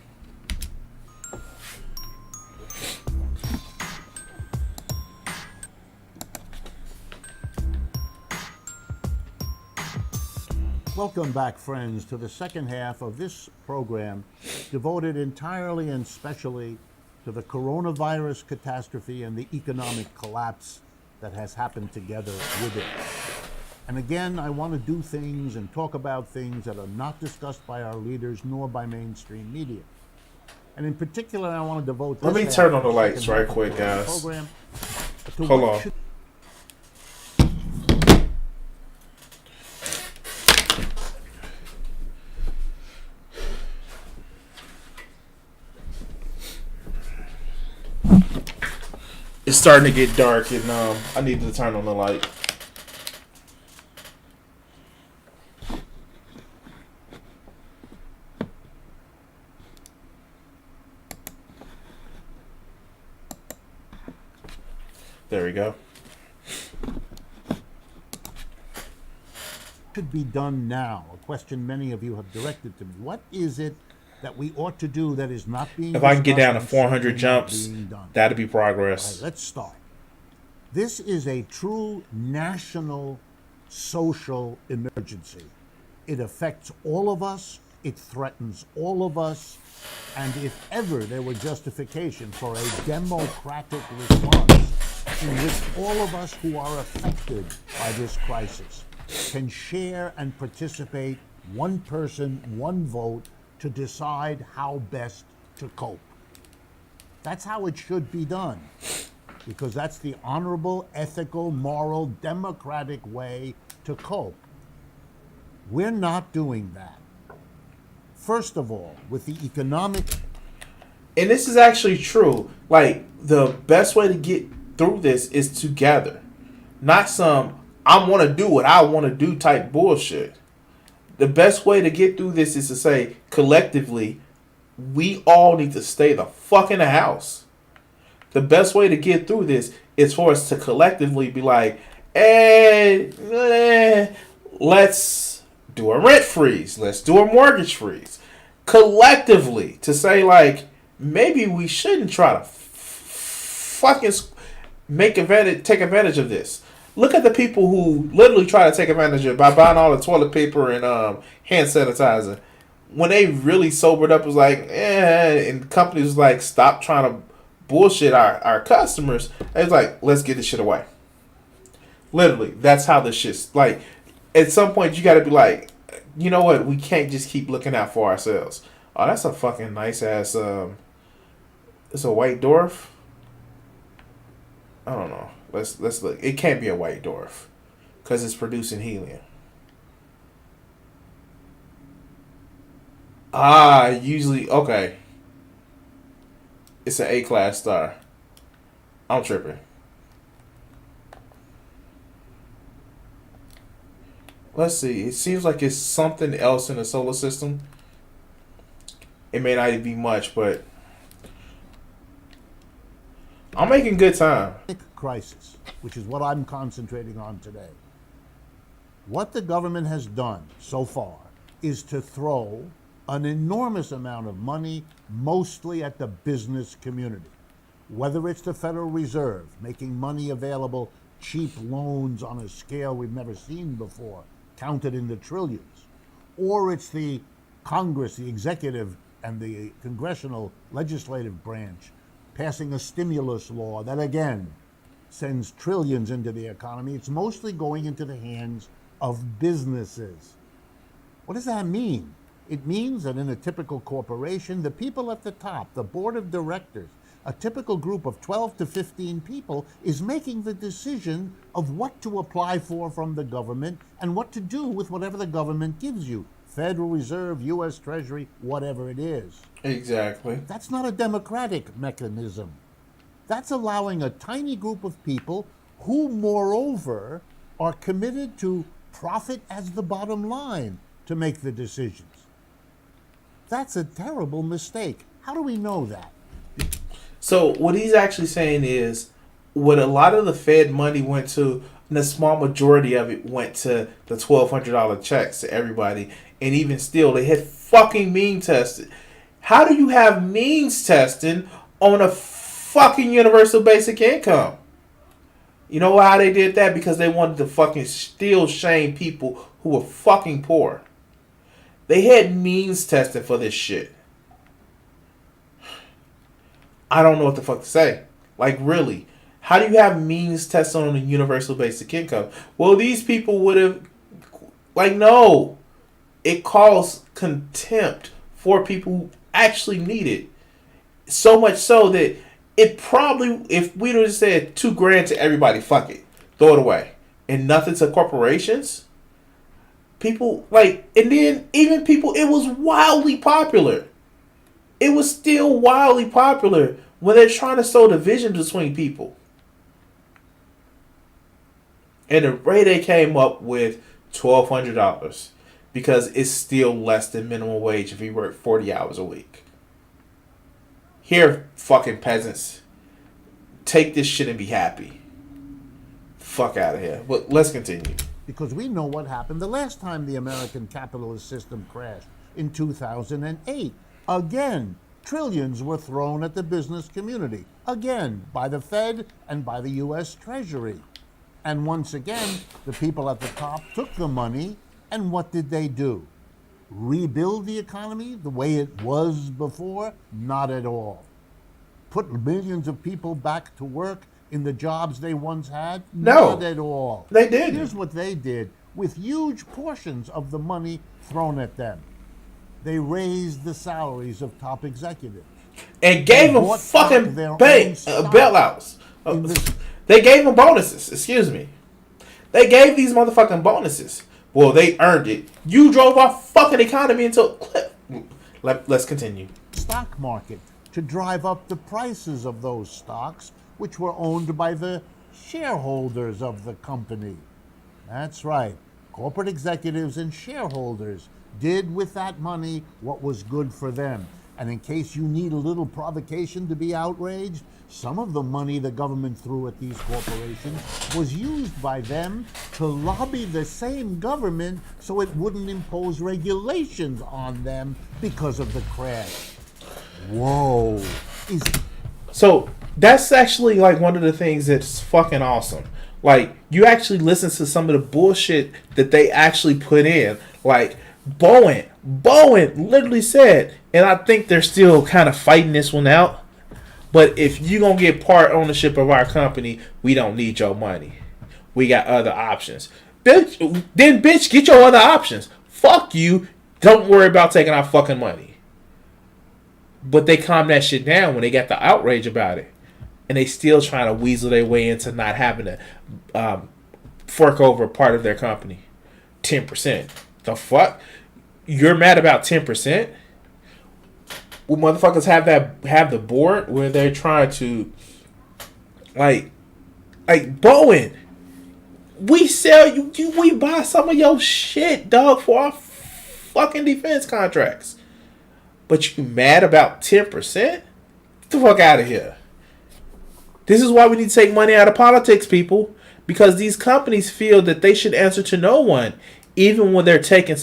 Welcome back, friends, to the second half of this program devoted entirely and specially to the coronavirus catastrophe and the economic collapse that has happened together with it. And again, I want to do things and talk about things that are not discussed by our leaders nor by mainstream media. And in particular, I want to devote this Let me turn on the lights right quick, guys. Hold on. It's starting to get dark, and I need to turn on the light. There we go. Should be done now? A question many of you have directed to me. What is it that we ought to do that is not being If I can get down to discussed 400 and jumps, being done? that'd be All progress. right, let's start. This is a true national social emergency. It affects all of us. It threatens all of us. And if ever there were justification for a democratic response in which all of us who are affected by this crisis can share and participate, one person, one vote, to decide how best to cope. That's how it should be done, because that's the honorable, ethical, moral, democratic way to cope. We're not doing that. First of all, with the economic... And this is actually true. Like, the best way to get through this is together. Not some, I want to do what I want to do type bullshit. The best way to get through this is to say, collectively, we all need to stay the fuck in the house. The best way to get through this is for us to collectively be like, let's do a rent freeze. Let's do a mortgage freeze. Collectively, to say, like, maybe we shouldn't try to fucking take advantage of this. Look at the people who literally try to take advantage of it by buying all the toilet paper and hand sanitizer. When they really sobered up, it was like, and companies was like, stop trying to bullshit our customers. They was like, let's get this shit away. Literally, that's how this shit's like. At some point, you got to be like, you know what? We can't just keep looking out for ourselves. Oh, that's a fucking nice ass. It's a white dwarf. I don't know. Let's look. It can't be a white dwarf because it's producing helium. Usually okay. It's an A-class star. I'm tripping. Let's see. It seems like it's something else in the solar system. It may not be much, but I'm making good time. Crisis, which is what I'm concentrating on today. What the government has done so far is to throw an enormous amount of money, mostly at the business community. Whether it's the Federal Reserve making money available, cheap loans on a scale we've never seen before, counted in the trillions, or it's the Congress, the executive, and the congressional legislative branch passing a stimulus law that, again, sends trillions into the economy. It's mostly going into the hands of businesses. What does that mean? It means that in a typical corporation, the people at the top, the board of directors, a typical group of 12 to 15 people, is making the decision of what to apply for from the government and what to do with whatever the government gives you. Federal Reserve, U.S. Treasury, whatever it is. Exactly. That's not a democratic mechanism. That's allowing a tiny group of people who, moreover, are committed to profit as the bottom line to make the decisions. That's a terrible mistake. How do we know that? So what he's actually saying is, what a lot of the Fed money went to, and a small majority of it went to the $1,200 checks to everybody, and even still, they had fucking mean tested. How do you have means testing on a fucking universal basic income? You know why they did that? Because they wanted to fucking still shame people who were fucking poor. They had means testing for this shit. I don't know what the fuck to say. Like, really. How do you have means testing on a universal basic income? Well, these people would have... Like, no. It caused contempt for people who actually need it. So much so that it probably... If we'd have said $2,000 to everybody, fuck it. Throw it away. And nothing to corporations... People, like, and then even people, it was wildly popular. It was still wildly popular when they're trying to sow division between people. And the rate they came up with, $1,200. Because it's still less than minimum wage if you work 40 hours a week. Here, fucking peasants. Take this shit and be happy. Fuck out of here. But let's continue. Because we know what happened the last time the American capitalist system crashed in 2008. Again, trillions were thrown at the business community. Again, by the Fed and by the U.S. Treasury. And once again, the people at the top took the money, and what did they do? Rebuild the economy the way it was before? Not at all. Put millions of people back to work in the jobs they once had? No. Not at all. They did. Here's what they did with huge portions of the money thrown at them. They raised the salaries of top executives. And gave them fucking bailouts. They gave them bonuses. Excuse me. They gave these motherfucking bonuses. Well, they earned it. You drove our fucking economy into a cliff. Let's continue. Stock market to drive up the prices of those stocks, which were owned by the shareholders of the company. That's right. Corporate executives and shareholders did with that money what was good for them. And in case you need a little provocation to be outraged, some of the money the government threw at these corporations was used by them to lobby the same government so it wouldn't impose regulations on them because of the crash. Whoa. So that's actually like one of the things that's fucking awesome. Like, you actually listen to some of the bullshit that they actually put in. Like, Bowen literally said, and I think they're still kind of fighting this one out, but if you gonna get part ownership of our company, we don't need your money. We got other options. Bitch, get your other options. Fuck you. Don't worry about taking our fucking money. But they calmed that shit down when they got the outrage about it. And they still trying to weasel their way into not having to fork over part of their company. 10%. The fuck? You're mad about 10%? Well, motherfuckers have the board where they're trying to like Bowen. We sell you we buy some of your shit, dog, for our fucking defense contracts. But you mad about 10%? Get the fuck out of here. This is why we need to take money out of politics, people. Because these companies feel that they should answer to no one. Even when they're taking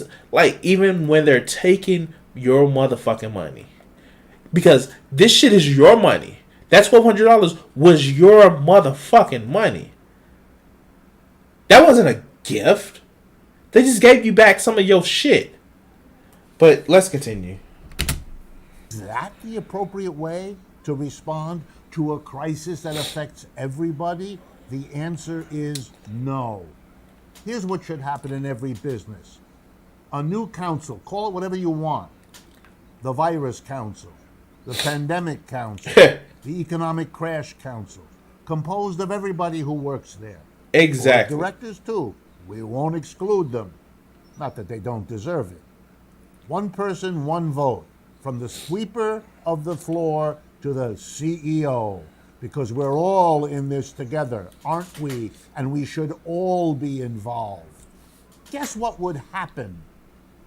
your motherfucking money. Because this shit is your money. That $1,200 was your motherfucking money. That wasn't a gift. They just gave you back some of your shit. But let's continue. Is that the appropriate way to respond to a crisis that affects everybody? The answer is no. Here's what should happen in every business. A new council, call it whatever you want. The Virus Council, the Pandemic Council, the Economic Crash Council, composed of everybody who works there. Exactly. Directors too. We won't exclude them. Not that they don't deserve it. One person, one vote. From the sweeper of the floor to the CEO. Because we're all in this together, aren't we? And we should all be involved. Guess what would happen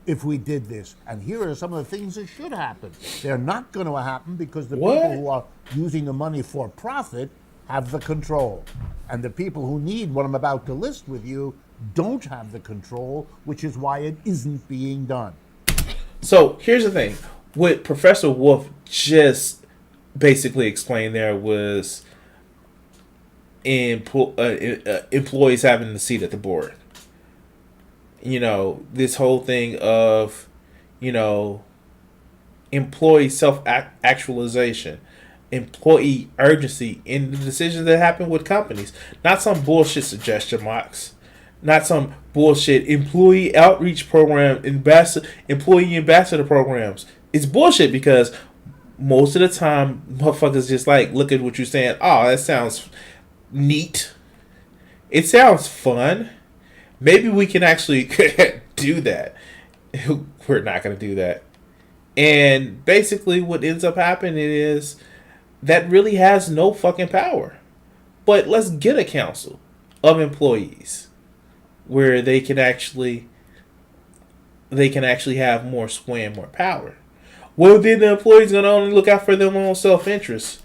if we did this? And here are some of the things that should happen. They're not going to happen because the people who are using the money for profit have the control. And the people who need what I'm about to list with you don't have the control, which is why it isn't being done. So here's the thing. What Professor Wolff just basically explained there was employees having the seat at the board. You know, this whole thing of you know, employee self actualization, employee urgency in the decisions that happen with companies. Not some bullshit suggestion box. Not some bullshit employee outreach program, employee ambassador programs. It's bullshit because most of the time, motherfuckers just like look at what you're saying. Oh, that sounds neat. It sounds fun. Maybe we can actually do that. We're not going to do that. And basically, what ends up happening is that really has no fucking power. But let's get a council of employees where they can actually have more sway and more power. Well, then the employees gonna only look out for their own self-interest.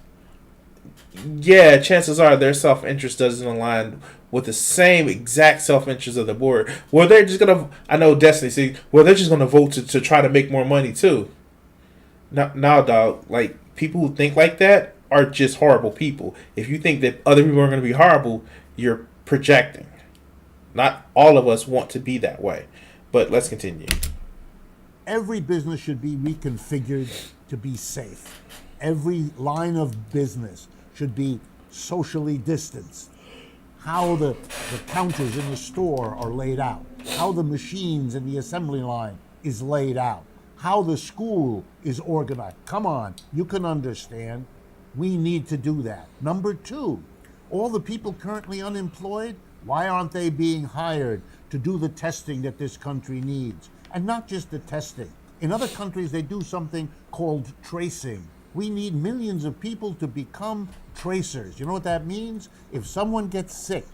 Yeah, chances are their self-interest doesn't align with the same exact self-interest of the board. Well, they're just gonna, I know Destiny, see, well, they're just gonna vote to try to make more money too. No, dog, like, people who think like that are just horrible people. If you think that other people are gonna be horrible, you're projecting. Not all of us want to be that way. But let's continue. Every business should be reconfigured to be safe. Every line of business should be socially distanced. How the counters in the store are laid out. How the machines in the assembly line is laid out. How the school is organized. Come on, you can understand. We need to do that. Number two, all the people currently unemployed, why aren't they being hired to do the testing that this country needs? And not just the testing. In other countries, they do something called tracing. We need millions of people to become tracers. You know what that means? If someone gets sick,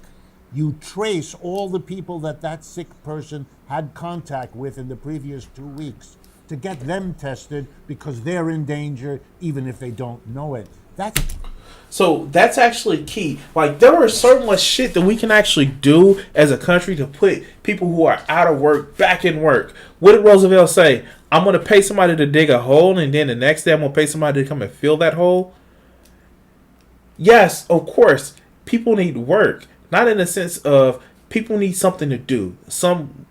you trace all the people that sick person had contact with in the previous 2 weeks to get them tested because they're in danger even if they don't know it. So that's actually key. Like, there are so much shit that we can actually do as a country to put people who are out of work back in work. What did Roosevelt say? I'm going to pay somebody to dig a hole, and then the next day I'm going to pay somebody to come and fill that hole. Yes, of course, people need work. Not in the sense of people need something to do. Some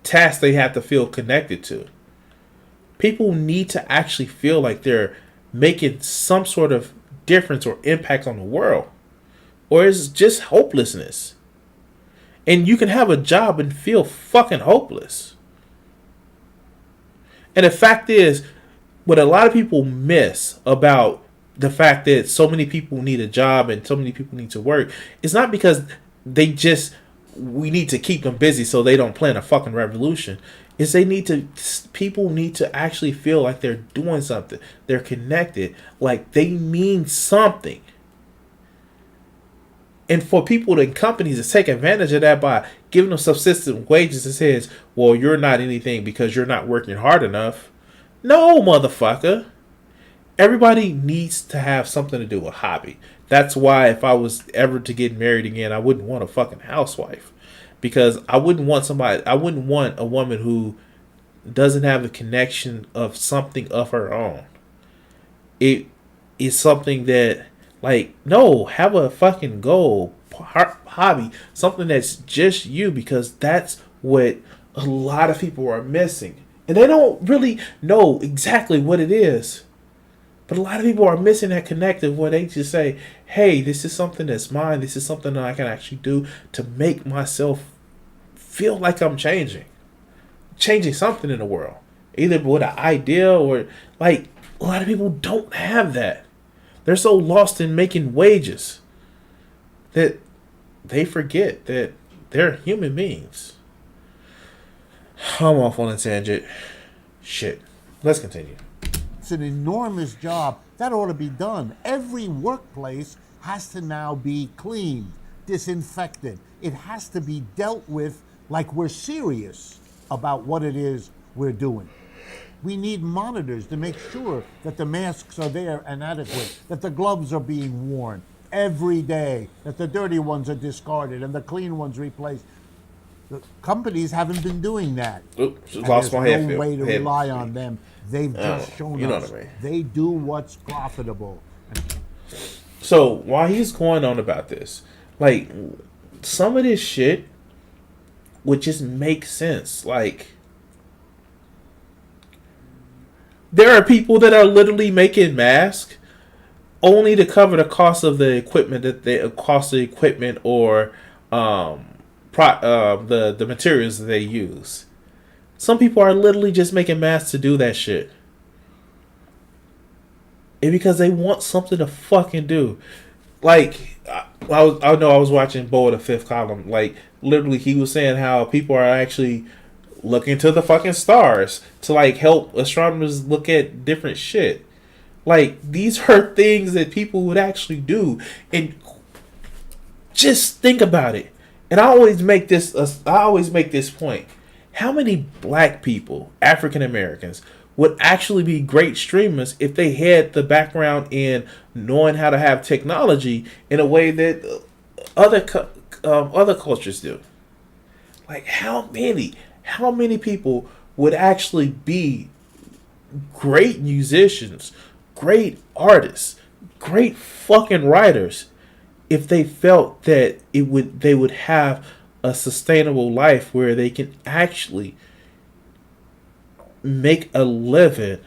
task they have to feel connected to. People need to actually feel like they're making some sort of difference or impact on the world, or it's just hopelessness. And you can have a job and feel fucking hopeless. And the fact is, what a lot of people miss about the fact that so many people need a job and so many people need to work, it's not because we need to keep them busy so they don't plan a fucking revolution. People need to actually feel like they're doing something. They're connected. Like they mean something. And for people and companies to take advantage of that by giving them subsistence wages that says, well, you're not anything because you're not working hard enough. No, motherfucker. Everybody needs to have something to do, a hobby. That's why if I was ever to get married again, I wouldn't want a fucking housewife. Because I wouldn't want a woman who doesn't have a connection of something of her own. It is something that, like, no, have a fucking goal, hobby, something that's just you, because that's what a lot of people are missing. And they don't really know exactly what it is. But a lot of people are missing that connective where they just say, hey, this is something that's mine. This is something that I can actually do to make myself feel like I'm changing something in the world, either with an idea or, like, a lot of people don't have that. They're so lost in making wages that they forget that they're human beings. I'm off on a tangent. Shit. Let's continue. It's an enormous job. That ought to be done. Every workplace has to now be cleaned, disinfected. It has to be dealt with like we're serious about what it is we're doing. We need monitors to make sure that the masks are there and adequate, that the gloves are being worn every day, that the dirty ones are discarded and the clean ones replaced. The companies haven't been doing that. Oops, lost my head. There's no way to rely on them. They've just shown us what I mean. They do what's profitable. So while he's going on about this, like, some of this shit would just make sense. Like, There are people that are literally making masks only to cover the cost of the equipment or the materials that they use. Some people are literally just making masks to do that shit. And because they want something to fucking do. Like, I know I was watching Bo the Fifth Column. Like, literally, he was saying how people are actually looking to the fucking stars to, like, help astronomers look at different shit. Like, these are things that people would actually do. And just think about it. And I always make this point. How many black people, African Americans, would actually be great streamers if they had the background in knowing how to have technology in a way that other cultures do? Like, how many people would actually be great musicians, great artists, great fucking writers if they felt that they would have a sustainable life where they can actually make a living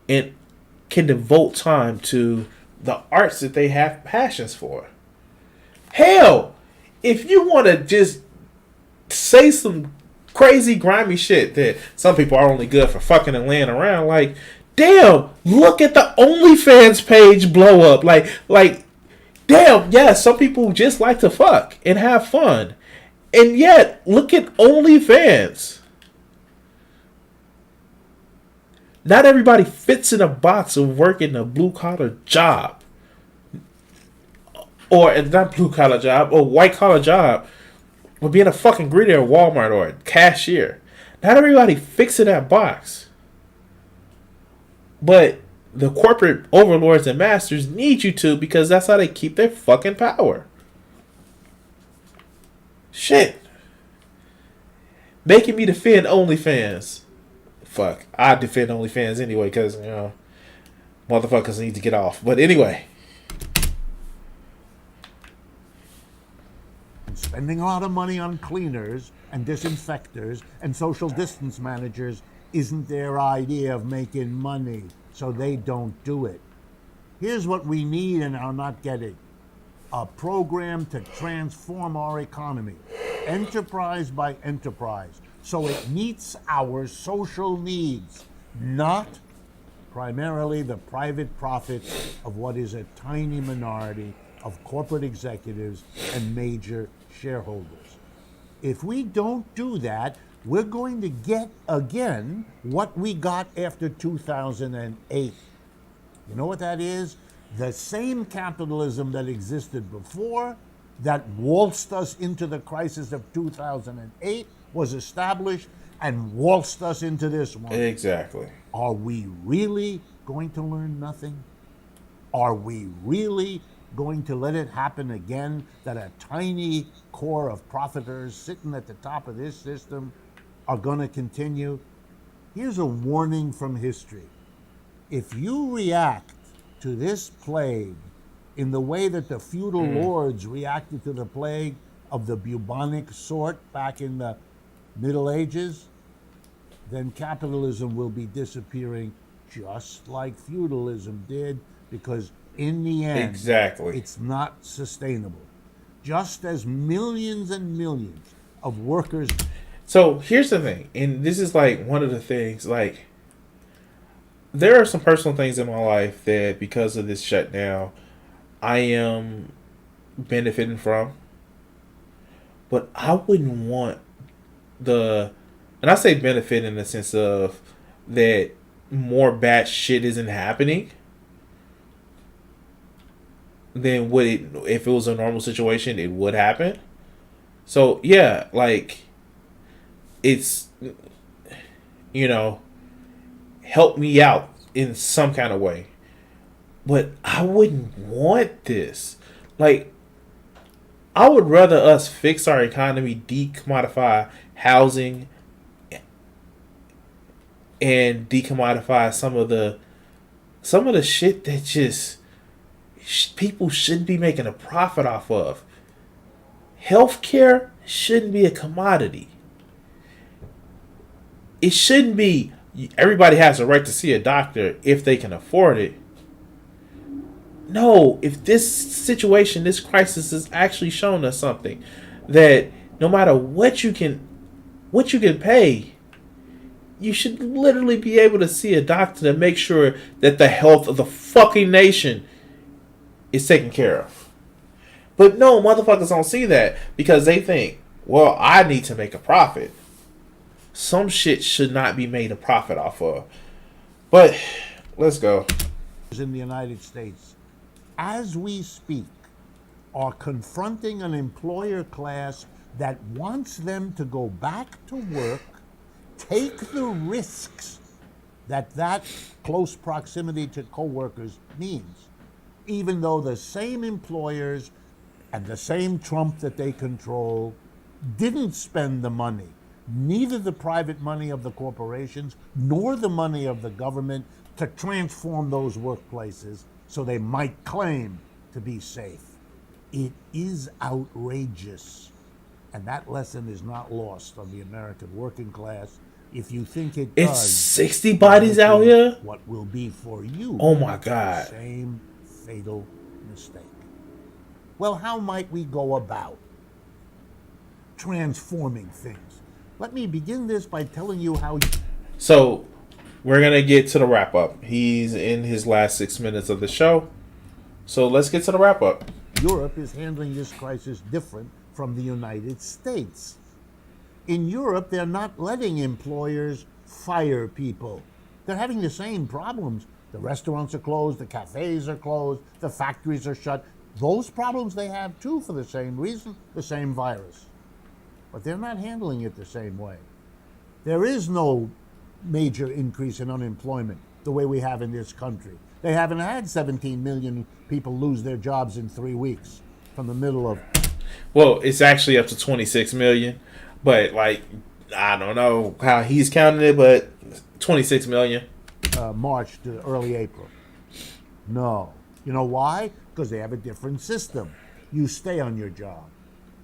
and can devote time to the arts that they have passions for. Hell, if you want to just say some crazy grimy shit that some people are only good for fucking and laying around, like, damn, look at the OnlyFans page blow up. Like, damn, yeah, some people just like to fuck and have fun. And yet, look at OnlyFans. Not everybody fits in a box of working a blue-collar job. Or, not blue-collar job, or white-collar job. Or being a fucking greeter at Walmart or a cashier. Not everybody fits in that box. But the corporate overlords and masters need you to, because that's how they keep their fucking power. Shit. Making me defend OnlyFans. Fuck. I defend OnlyFans anyway, because, motherfuckers need to get off. But anyway. Spending a lot of money on cleaners and disinfectors and social distance managers isn't their idea of making money, so they don't do it. Here's what we need and are not getting. A program to transform our economy, enterprise by enterprise, so it meets our social needs, not primarily the private profits of what is a tiny minority of corporate executives and major shareholders. If we don't do that, we're going to get again what we got after 2008. You know what that is? The same capitalism that existed before, that waltzed us into the crisis of 2008, was established and waltzed us into this one. Exactly. Are we really going to learn nothing? Are we really going to let it happen again, that a tiny core of profiteers sitting at the top of this system are going to continue? Here's a warning from history. If you react to this plague in the way that the feudal lords reacted to the plague of the bubonic sort back in the Middle Ages, then capitalism will be disappearing just like feudalism did, because in the end, exactly, it's not sustainable. Just as millions and millions of workers. So here's the thing, and this is like one of the things, like, there are some personal things in my life that because of this shutdown, I am benefiting from. But I wouldn't want and I say benefit in the sense of that more bad shit isn't happening than what if it was a normal situation, it would happen. So yeah, like, it's, help me out in some kind of way. But I wouldn't want this. Like, I would rather us fix our economy, decommodify housing, and decommodify some of the shit that just people shouldn't be making a profit off of. Healthcare shouldn't be a commodity. It shouldn't be everybody has a right to see a doctor if they can afford it. No, if this situation, this crisis has actually shown us something, that no matter what you can pay, you should literally be able to see a doctor to make sure that the health of the fucking nation is taken care of. But no, motherfuckers don't see that because they think, well, I need to make a profit. Some shit should not be made a profit off of. But let's go. In the United States, as we speak, are confronting an employer class that wants them to go back to work, take the risks that close proximity to coworkers means, even though the same employers and the same Trump that they control didn't spend the money, neither the private money of the corporations nor the money of the government, to transform those workplaces so they might claim to be safe. It is outrageous. And that lesson is not lost on the American working class. If you think it does, it's 60 bodies out here. What will be for you? Oh my God. The same fatal mistake. Well, how might we go about transforming things? Let me begin this by telling you how. So, we're going to get to the wrap up. He's in his last 6 minutes of the show. So, let's get to the wrap up. Europe is handling this crisis different from the United States. In Europe, they're not letting employers fire people. They're having the same problems. The restaurants are closed, the cafes are closed, the factories are shut. Those problems they have too, for the same reason, the same virus. But they're not handling it the same way. There is no major increase in unemployment the way we have in this country. They haven't had 17 million people lose their jobs in 3 weeks from the middle of... Well, it's actually up to 26 million. But, like, I don't know how he's counting it, but 26 million. March to early April. No. You know why? Because they have a different system. You stay on your job.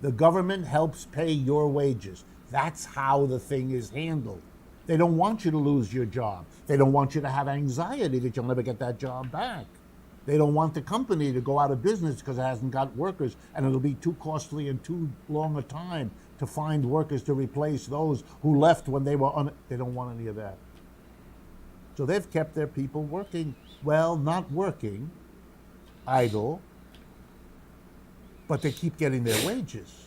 The government helps pay your wages. That's how the thing is handled. They don't want you to lose your job. They don't want you to have anxiety that you'll never get that job back. They don't want the company to go out of business because it hasn't got workers, and it'll be too costly and too long a time to find workers to replace those who left when they were they don't want any of that. So they've kept their people working. Well, not working, idle, but they keep getting their wages.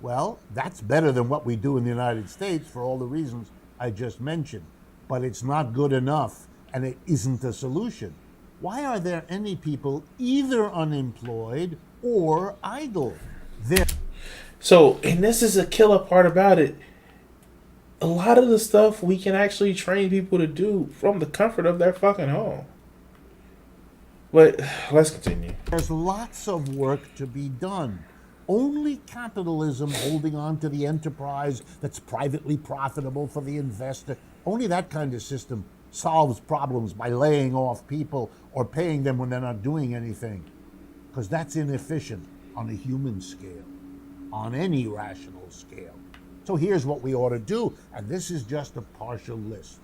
Well, that's better than what we do in the United States for all the reasons I just mentioned. But it's not good enough, and it isn't a solution. Why are there any people either unemployed or idle? So, and this is a killer part about it. A lot of the stuff we can actually train people to do from the comfort of their fucking home. But let's continue. There's lots of work to be done. Only capitalism holding on to the enterprise that's privately profitable for the investor, only that kind of system solves problems by laying off people or paying them when they're not doing anything. Because that's inefficient on a human scale, on any rational scale. So here's what we ought to do, and this is just a partial list.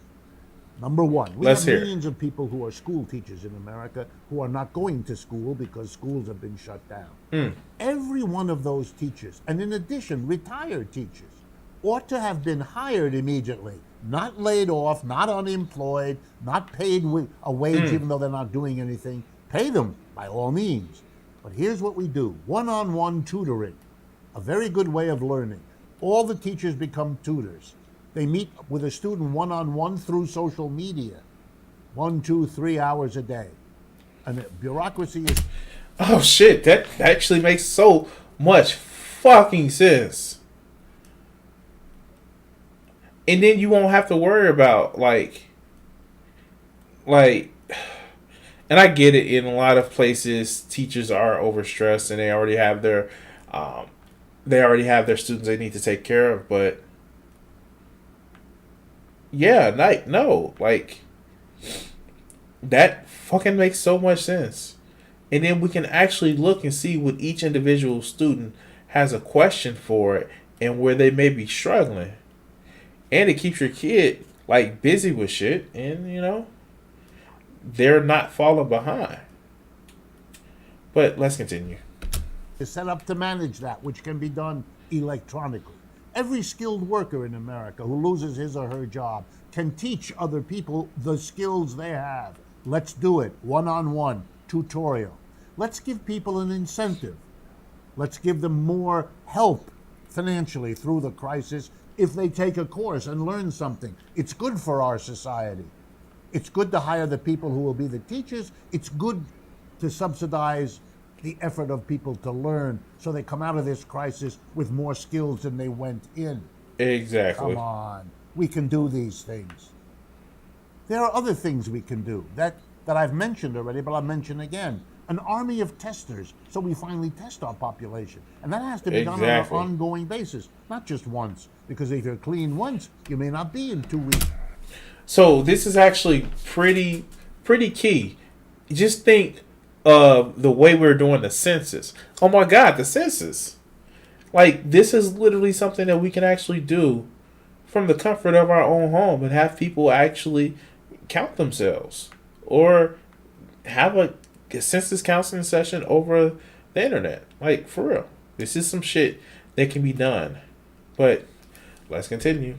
Number one, we have millions of people who are school teachers in America who are not going to school because schools have been shut down. Every one of those teachers, and in addition, retired teachers, ought to have been hired immediately, not laid off, not unemployed, not paid a wage even though they're not doing anything. Pay them by all means. But here's what we do. One-on-one tutoring, a very good way of learning. All the teachers become tutors. They meet with a student one-on-one through social media, 1, 2, 3 hours a day. And the bureaucracy is... Oh shit, that actually makes so much fucking sense. And then you won't have to worry about like, and I get it, in a lot of places teachers are overstressed and they already have their students they need to take care of, but yeah, that fucking makes so much sense. And then we can actually look and see what each individual student has a question for it and where they may be struggling. And it keeps your kid like busy with shit, and they're not falling behind. But let's continue. Is set up to manage that, which can be done electronically. Every skilled worker in America who loses his or her job can teach other people the skills they have. Let's do it, one-on-one, tutorial. Let's give people an incentive. Let's give them more help financially through the crisis if they take a course and learn something. It's good for our society. It's good to hire the people who will be the teachers. It's good to subsidize the effort of people to learn so they come out of this crisis with more skills than they went in. Exactly. Come on. We can do these things. There are other things we can do that I've mentioned already, but I'll mention again. An army of testers, so we finally test our population. And that has to be done on an ongoing basis, not just once. Because if you're clean once, you may not be in 2 weeks. So this is actually pretty key. Just think of the way we're doing the census. Oh my God, the census. Like, this is literally something that we can actually do from the comfort of our own home and have people actually count themselves. Or have a census counseling session over the internet. Like, for real. This is some shit that can be done. But let's continue.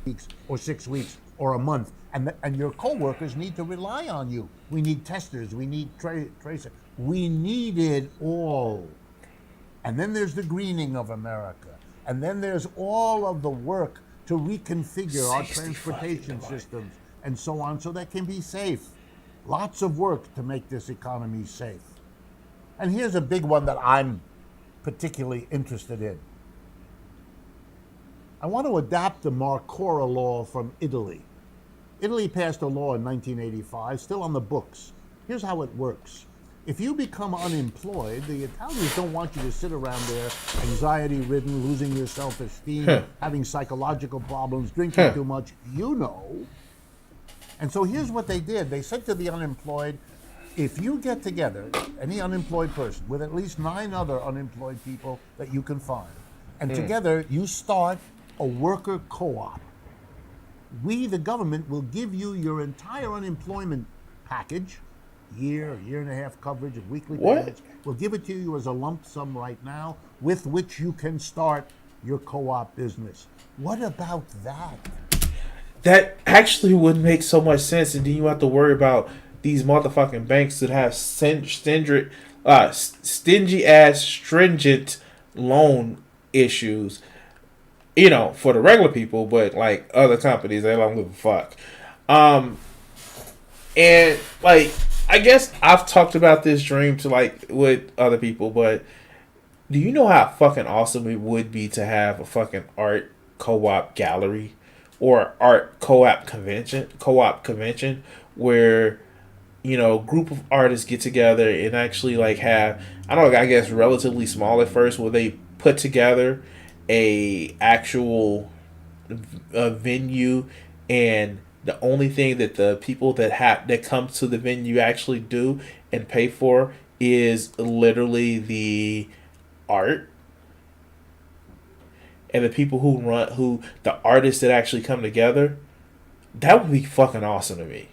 Weeks or 6 weeks or a month. And your coworkers need to rely on you. We need testers. We need tracers. We need it all. And then there's the greening of America. And then there's all of the work to reconfigure our transportation systems and so on so that can be safe. Lots of work to make this economy safe. And here's a big one that I'm particularly interested in. I want to adapt the Marcora law from Italy. Italy passed a law in 1985, still on the books. Here's how it works. If you become unemployed, the Italians don't want you to sit around there anxiety-ridden, losing your self-esteem, having psychological problems, drinking too much, And so here's what they did. They said to the unemployed, if you get together, any unemployed person, with at least 9 other unemployed people that you can find, and together you start a worker co-op. We, the government, will give you your entire unemployment package, year and a half coverage of weekly payments. We'll give it to you as a lump sum right now, with which you can start your co-op business. What about that? That actually would make so much sense, and then you have to worry about these motherfucking banks that have stingy ass stringent loan issues. For the regular people, but like other companies, they don't give a fuck. And like, I guess I've talked about this dream to like with other people, but do you know how fucking awesome it would be to have a fucking art co-op gallery or art co-op convention where group of artists get together and actually like have, I guess relatively small at first, where they put together a actual venue, and the only thing that the people that come to the venue actually do and pay for is literally the art, and the people the artists that actually come together. That would be fucking awesome to me.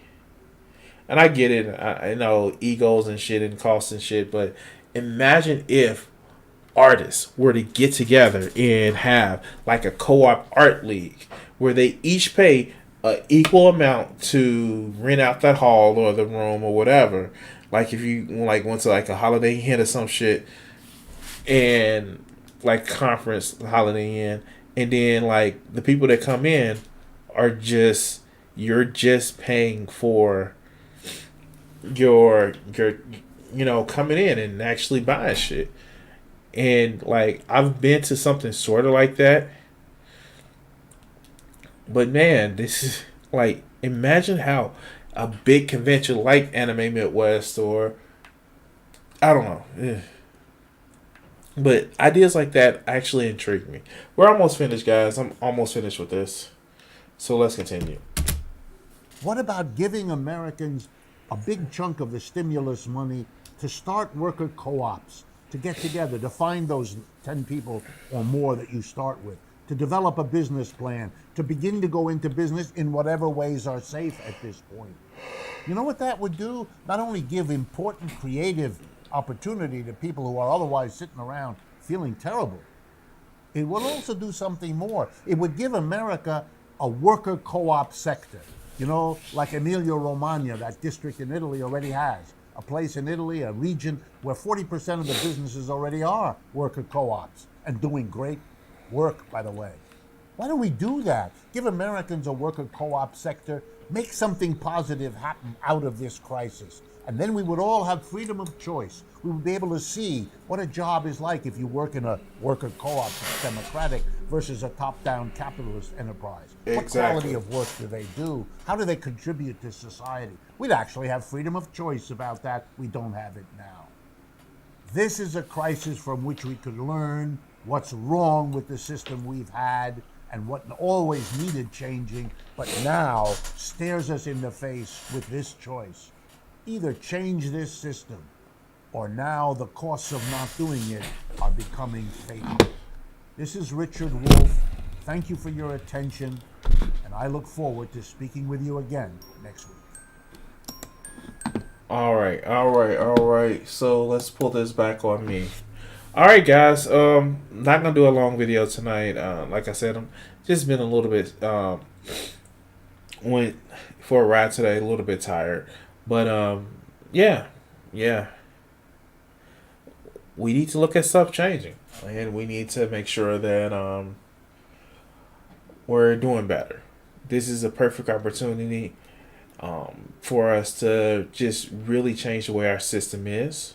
And I get it. I know egos and shit and costs and shit, but imagine if artists were to get together and have like a co-op art league where they each pay an equal amount to rent out that hall or the room or whatever. Like if you like went to like a Holiday Inn or some shit, and like conference Holiday Inn, and then like the people that come in are you're just paying for your coming in and actually buying shit. And like I've been to something sort of like that, but man, this is like, imagine how a big convention like Anime Midwest, or I don't know, but ideas like that actually intrigue me. We're almost finished, guys. I'm almost finished with this, so let's continue. What about giving Americans a big chunk of the stimulus money to start worker co-ops, to get together, to find those 10 people or more that you start with, to develop a business plan, to begin to go into business in whatever ways are safe at this point. You know what that would do? Not only give important creative opportunity to people who are otherwise sitting around feeling terrible, it would also do something more. It would give America a worker co-op sector. You know, like Emilia-Romagna, that district in Italy already has. A place in Italy, a region where 40% of the businesses already are worker co-ops and doing great work, by the way. Why don't we do that? Give Americans a worker co-op sector, make something positive happen out of this crisis. And then we would all have freedom of choice. We would be able to see what a job is like if you work in a worker co-op that's democratic versus a top-down capitalist enterprise. Exactly. What quality of work do they do? How do they contribute to society? We'd actually have freedom of choice about that. We don't have it now. This is a crisis from which we could learn what's wrong with the system we've had and what always needed changing, but now stares us in the face with this choice. Either change this system, or now the costs of not doing it are becoming fatal. This is Richard Wolff. Thank you for your attention, and I look forward to speaking with you again next week. All right. So let's pull this back on me. All right, guys. Not gonna do a long video tonight. Like I said, I'm just been a little bit went for a ride today. A little bit tired, but yeah. We need to look at stuff changing, and we need to make sure that we're doing better. This is a perfect opportunity for us to just really change the way our system is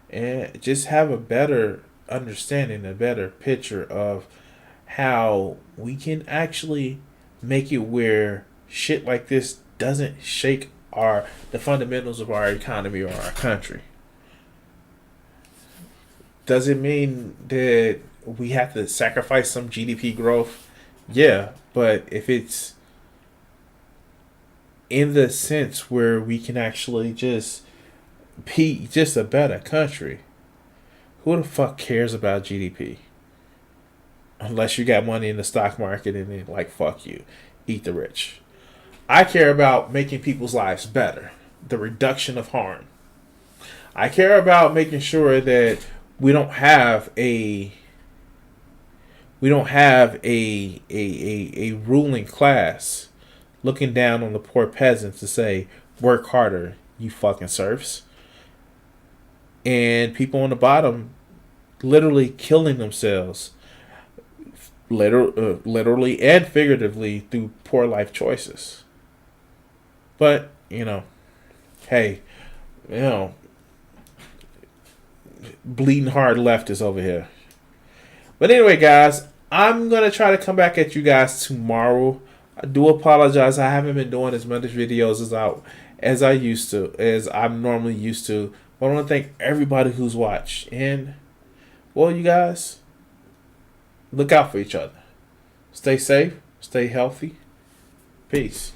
and just have a better understanding, a better picture of how we can actually make it where shit like this doesn't shake the fundamentals of our economy or our country. Does it mean that we have to sacrifice some GDP growth? Yeah, but if it's in the sense where we can actually just be just a better country, who the fuck cares about GDP? Unless you got money in the stock market and then, like, fuck you, eat the rich. I care about making people's lives better, the reduction of harm. I care about making sure that we don't have a ruling class looking down on the poor peasants to say, work harder, you fucking serfs. And people on the bottom literally killing themselves, literally and figuratively, through poor life choices. But, hey, bleeding hard left is over here. But anyway, guys, I'm going to try to come back at you guys tomorrow. I do apologize. I haven't been doing as many videos as I'm normally used to. But I want to thank everybody who's watched. And, well, you guys, look out for each other. Stay safe. Stay healthy. Peace.